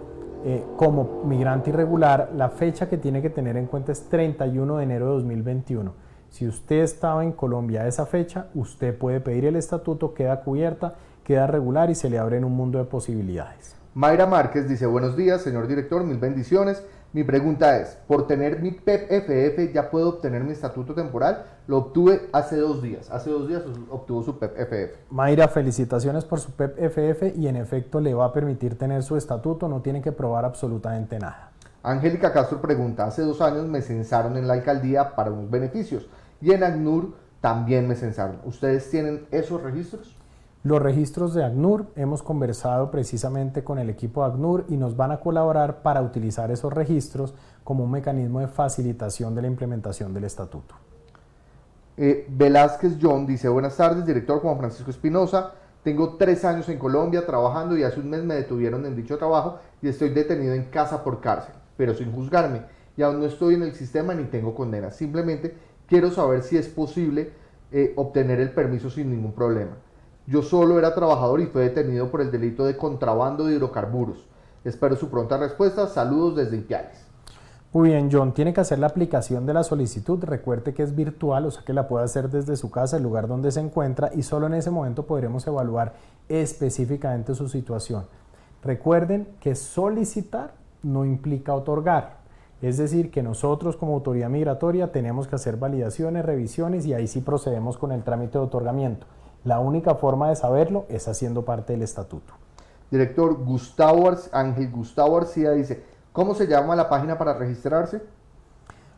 como migrante irregular, la fecha que tiene que tener en cuenta es 31 de enero de 2021. Si usted estaba en Colombia a esa fecha, usted puede pedir el estatuto, queda cubierta, queda regular y se le abre un mundo de posibilidades. Mayra Márquez dice, buenos días, señor director, mil bendiciones. Mi pregunta es, ¿por tener mi PEP-FF ya puedo obtener mi estatuto temporal? Lo obtuve hace 2 días. Hace 2 días obtuvo su PEP-FF. Mayra, felicitaciones por su PEP-FF y en efecto le va a permitir tener su estatuto, no tiene que probar absolutamente nada. Angélica Castro pregunta, hace 2 años me censaron en la alcaldía para unos beneficios y en ACNUR también me censaron. ¿Ustedes tienen esos registros? Los registros de ACNUR, hemos conversado precisamente con el equipo de ACNUR y nos van a colaborar para utilizar esos registros como un mecanismo de facilitación de la implementación del estatuto. Velázquez John dice, buenas tardes, director Juan Francisco Espinosa. Tengo 3 años en Colombia trabajando y hace un mes me detuvieron en dicho trabajo y estoy detenido en casa por cárcel, pero sin juzgarme. Y aún no estoy en el sistema ni tengo condena. Simplemente quiero saber si es posible obtener el permiso sin ningún problema. Yo solo era trabajador y fue detenido por el delito de contrabando de hidrocarburos. Espero su pronta respuesta. Saludos desde Ipiales. Muy bien, John, tiene que hacer la aplicación de la solicitud. Recuerde que es virtual, o sea que la puede hacer desde su casa, el lugar donde se encuentra, y solo en ese momento podremos evaluar específicamente su situación. Recuerden que solicitar no implica otorgar. Es decir, que nosotros como autoridad migratoria tenemos que hacer validaciones, revisiones y ahí sí procedemos con el trámite de otorgamiento. La única forma de saberlo es haciendo parte del estatuto. Director Ángel Gustavo García dice, ¿cómo se llama la página para registrarse?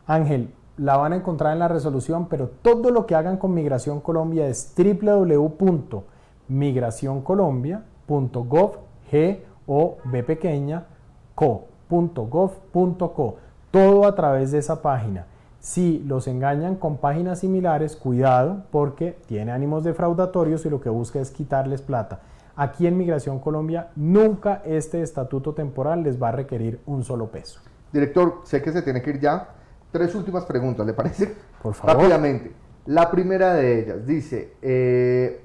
Ángel, la van a encontrar en la resolución, pero todo lo que hagan con Migración Colombia es www.migracioncolombia.gov.co, todo a través de esa página. Si los engañan con páginas similares, cuidado, porque tiene ánimos defraudatorios y lo que busca es quitarles plata. Aquí en Migración Colombia nunca este estatuto temporal les va a requerir un solo peso. Director, sé que se tiene que ir ya. 3 últimas preguntas, ¿le parece? Por favor. Rápidamente. La primera de ellas dice,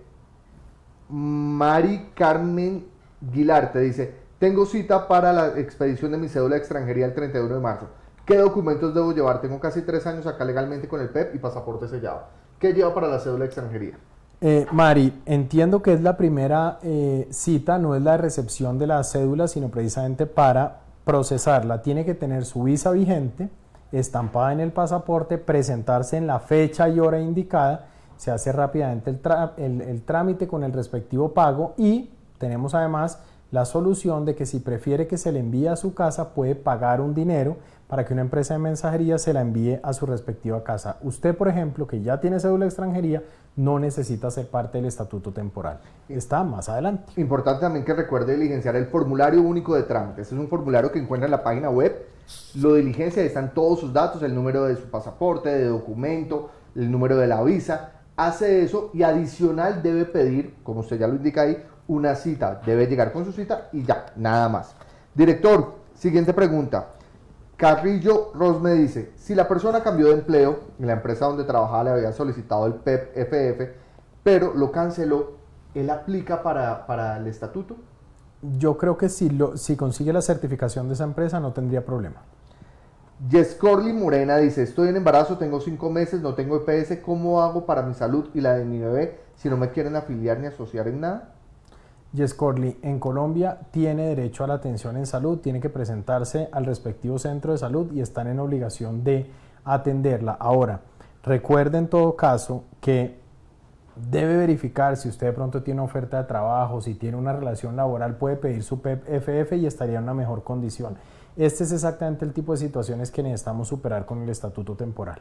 Mari Carmen Guilarte dice, tengo cita para la expedición de mi cédula de extranjería el 31 de marzo. ¿Qué documentos debo llevar? Tengo casi 3 años acá legalmente con el PEP y pasaporte sellado. ¿Qué lleva para la cédula de extranjería? Mari, entiendo que es la primera cita, no es la recepción de la cédula, sino precisamente para procesarla. Tiene que tener su visa vigente, estampada en el pasaporte, presentarse en la fecha y hora indicada, se hace rápidamente el trámite con el respectivo pago y tenemos además la solución de que si prefiere que se le envíe a su casa, puede pagar un dinero para que una empresa de mensajería se la envíe a su respectiva casa. Usted, por ejemplo, que ya tiene cédula de extranjería, no necesita ser parte del estatuto temporal. Está más adelante. Importante también que recuerde diligenciar el formulario único de trámite. Este es un formulario que encuentra en la página web. Lo diligencia, están todos sus datos, el número de su pasaporte, de documento, el número de la visa. Hace eso y adicional debe pedir, como usted ya lo indica ahí, una cita. Debe llegar con su cita y ya, nada más. Director, siguiente pregunta. Carrillo Ros me dice, si la persona cambió de empleo y la empresa donde trabajaba le había solicitado el PEP-FF, pero lo canceló, ¿él aplica para el estatuto? Yo creo que si consigue la certificación de esa empresa no tendría problema. Yescorly Morena dice, estoy en embarazo, tengo 5 meses, no tengo EPS, ¿cómo hago para mi salud y la de mi bebé si no me quieren afiliar ni asociar en nada? Yes Corley, en Colombia tiene derecho a la atención en salud, tiene que presentarse al respectivo centro de salud y están en obligación de atenderla. Ahora, Recuerde en todo caso que debe verificar si usted de pronto tiene una oferta de trabajo, si tiene una relación laboral, puede pedir su PEP-FF y estaría en una mejor condición. Este es exactamente el tipo de situaciones que necesitamos superar con el estatuto temporal.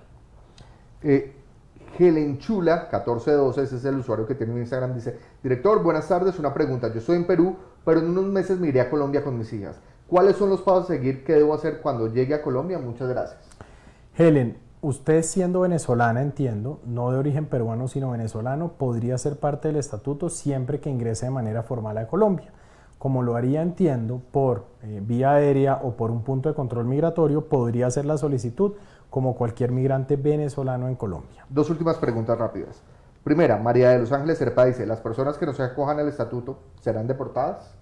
Helen Chula, 1412, ese es el usuario que tiene en Instagram, dice: director, buenas tardes, una pregunta. Yo estoy en Perú, pero en unos meses me iré a Colombia con mis hijas. ¿Cuáles son los pasos a seguir? ¿Qué debo hacer cuando llegue a Colombia? Muchas gracias. Helen, usted siendo venezolana, entiendo, no de origen peruano, sino venezolano, podría ser parte del estatuto siempre que ingrese de manera formal a Colombia. Como lo haría, entiendo, por vía aérea o por un punto de control migratorio, podría hacer la solicitud como cualquier migrante venezolano en Colombia. Dos últimas preguntas rápidas. Primera, María de Los Ángeles Serpa dice: ¿las personas que no se acojan al estatuto serán deportadas?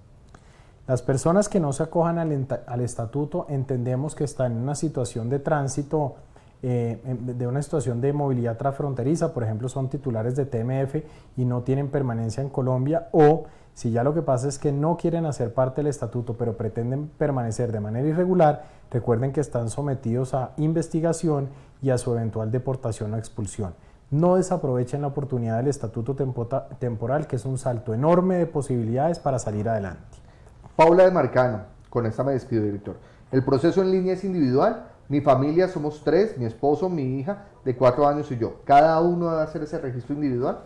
Las personas que no se acojan al estatuto entendemos que están en una situación de tránsito, de una situación de movilidad transfronteriza, por ejemplo, son titulares de TMF y no tienen permanencia en Colombia, o si ya lo que pasa es que no quieren hacer parte del estatuto, pero pretenden permanecer de manera irregular, recuerden que están sometidos a investigación y a su eventual deportación o expulsión. No desaprovechen la oportunidad del estatuto temporal, que es un salto enorme de posibilidades para salir adelante. Paula de Marcano, con esta me despido, director. ¿El proceso en línea es individual? Mi familia somos 3, mi esposo, mi hija de 4 años y yo. ¿Cada uno debe hacer ese registro individual?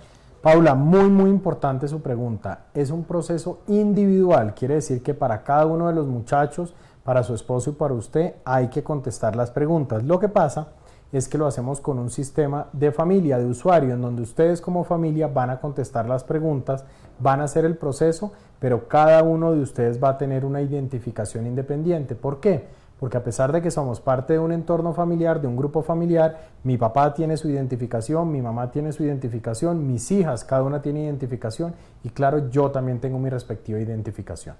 Paula, muy importante su pregunta. Es un proceso individual, quiere decir que para cada uno de los muchachos, para su esposo y para usted, hay que contestar las preguntas. Lo que pasa es que lo hacemos con un sistema de familia, de usuario, en donde ustedes como familia van a contestar las preguntas, van a hacer el proceso, pero cada uno de ustedes va a tener una identificación independiente. ¿Por qué? Porque a pesar de que somos parte de un entorno familiar, de un grupo familiar, mi papá tiene su identificación, mi mamá tiene su identificación, mis hijas, cada una tiene identificación y claro, yo también tengo mi respectiva identificación.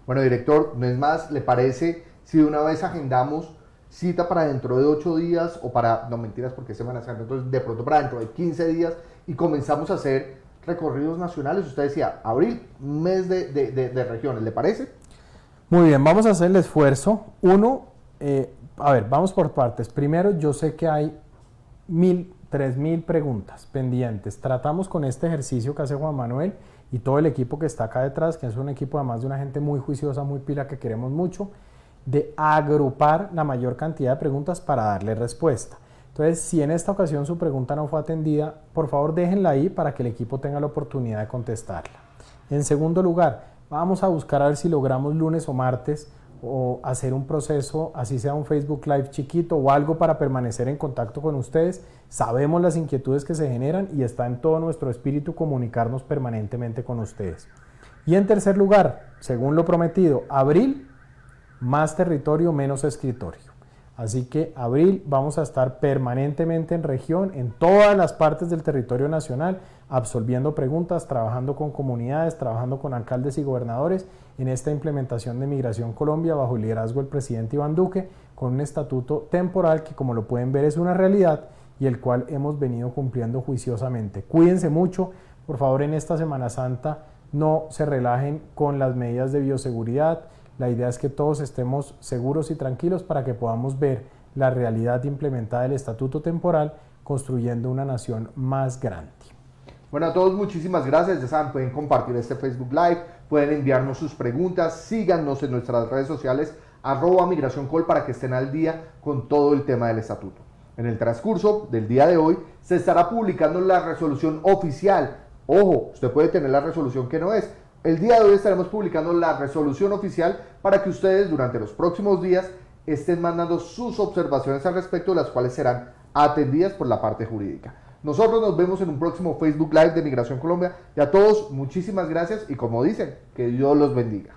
Bueno, director, no es más, ¿le parece si de una vez agendamos cita para dentro de 8 días o para, no mentiras porque es Semana Santa, entonces de pronto para dentro de 15 días y comenzamos a hacer recorridos nacionales? Usted decía, abril, mes de regiones, ¿le parece? Muy bien, vamos a hacer el esfuerzo. Vamos por partes. Primero, yo sé que hay 3.000 preguntas pendientes. Tratamos con este ejercicio que hace Juan Manuel y todo el equipo que está acá detrás, que es un equipo además de una gente muy juiciosa, muy pila, que queremos mucho, de agrupar la mayor cantidad de preguntas para darle respuesta. Entonces, si en esta ocasión su pregunta no fue atendida, por favor déjenla ahí para que el equipo tenga la oportunidad de contestarla. En segundo lugar, vamos a buscar a ver si logramos lunes o martes o hacer un proceso, así sea un Facebook Live chiquito o algo para permanecer en contacto con ustedes. Sabemos las inquietudes que se generan y está en todo nuestro espíritu comunicarnos permanentemente con ustedes. Y en tercer lugar, según lo prometido, abril, más territorio, menos escritorio. Así que abril vamos a estar permanentemente en región, en todas las partes del territorio nacional, absolviendo preguntas, trabajando con comunidades, trabajando con alcaldes y gobernadores en esta implementación de Migración Colombia bajo el liderazgo del presidente Iván Duque, con un estatuto temporal que, como lo pueden ver, es una realidad y el cual hemos venido cumpliendo juiciosamente. Cuídense mucho, por favor, en esta Semana Santa no se relajen con las medidas de bioseguridad. La idea es que todos estemos seguros y tranquilos para que podamos ver la realidad implementada del estatuto temporal, construyendo una nación más grande. Bueno, a todos muchísimas gracias. Ya saben, pueden compartir este Facebook Live, pueden enviarnos sus preguntas, síganos en nuestras redes sociales @migracioncol para que estén al día con todo el tema del estatuto. En el transcurso del día de hoy se estará publicando la resolución oficial. Ojo, usted puede tener la resolución que no es. El día de hoy estaremos publicando la resolución oficial para que ustedes durante los próximos días estén mandando sus observaciones al respecto, las cuales serán atendidas por la parte jurídica. Nosotros nos vemos en un próximo Facebook Live de Migración Colombia y a todos muchísimas gracias y como dicen, que Dios los bendiga.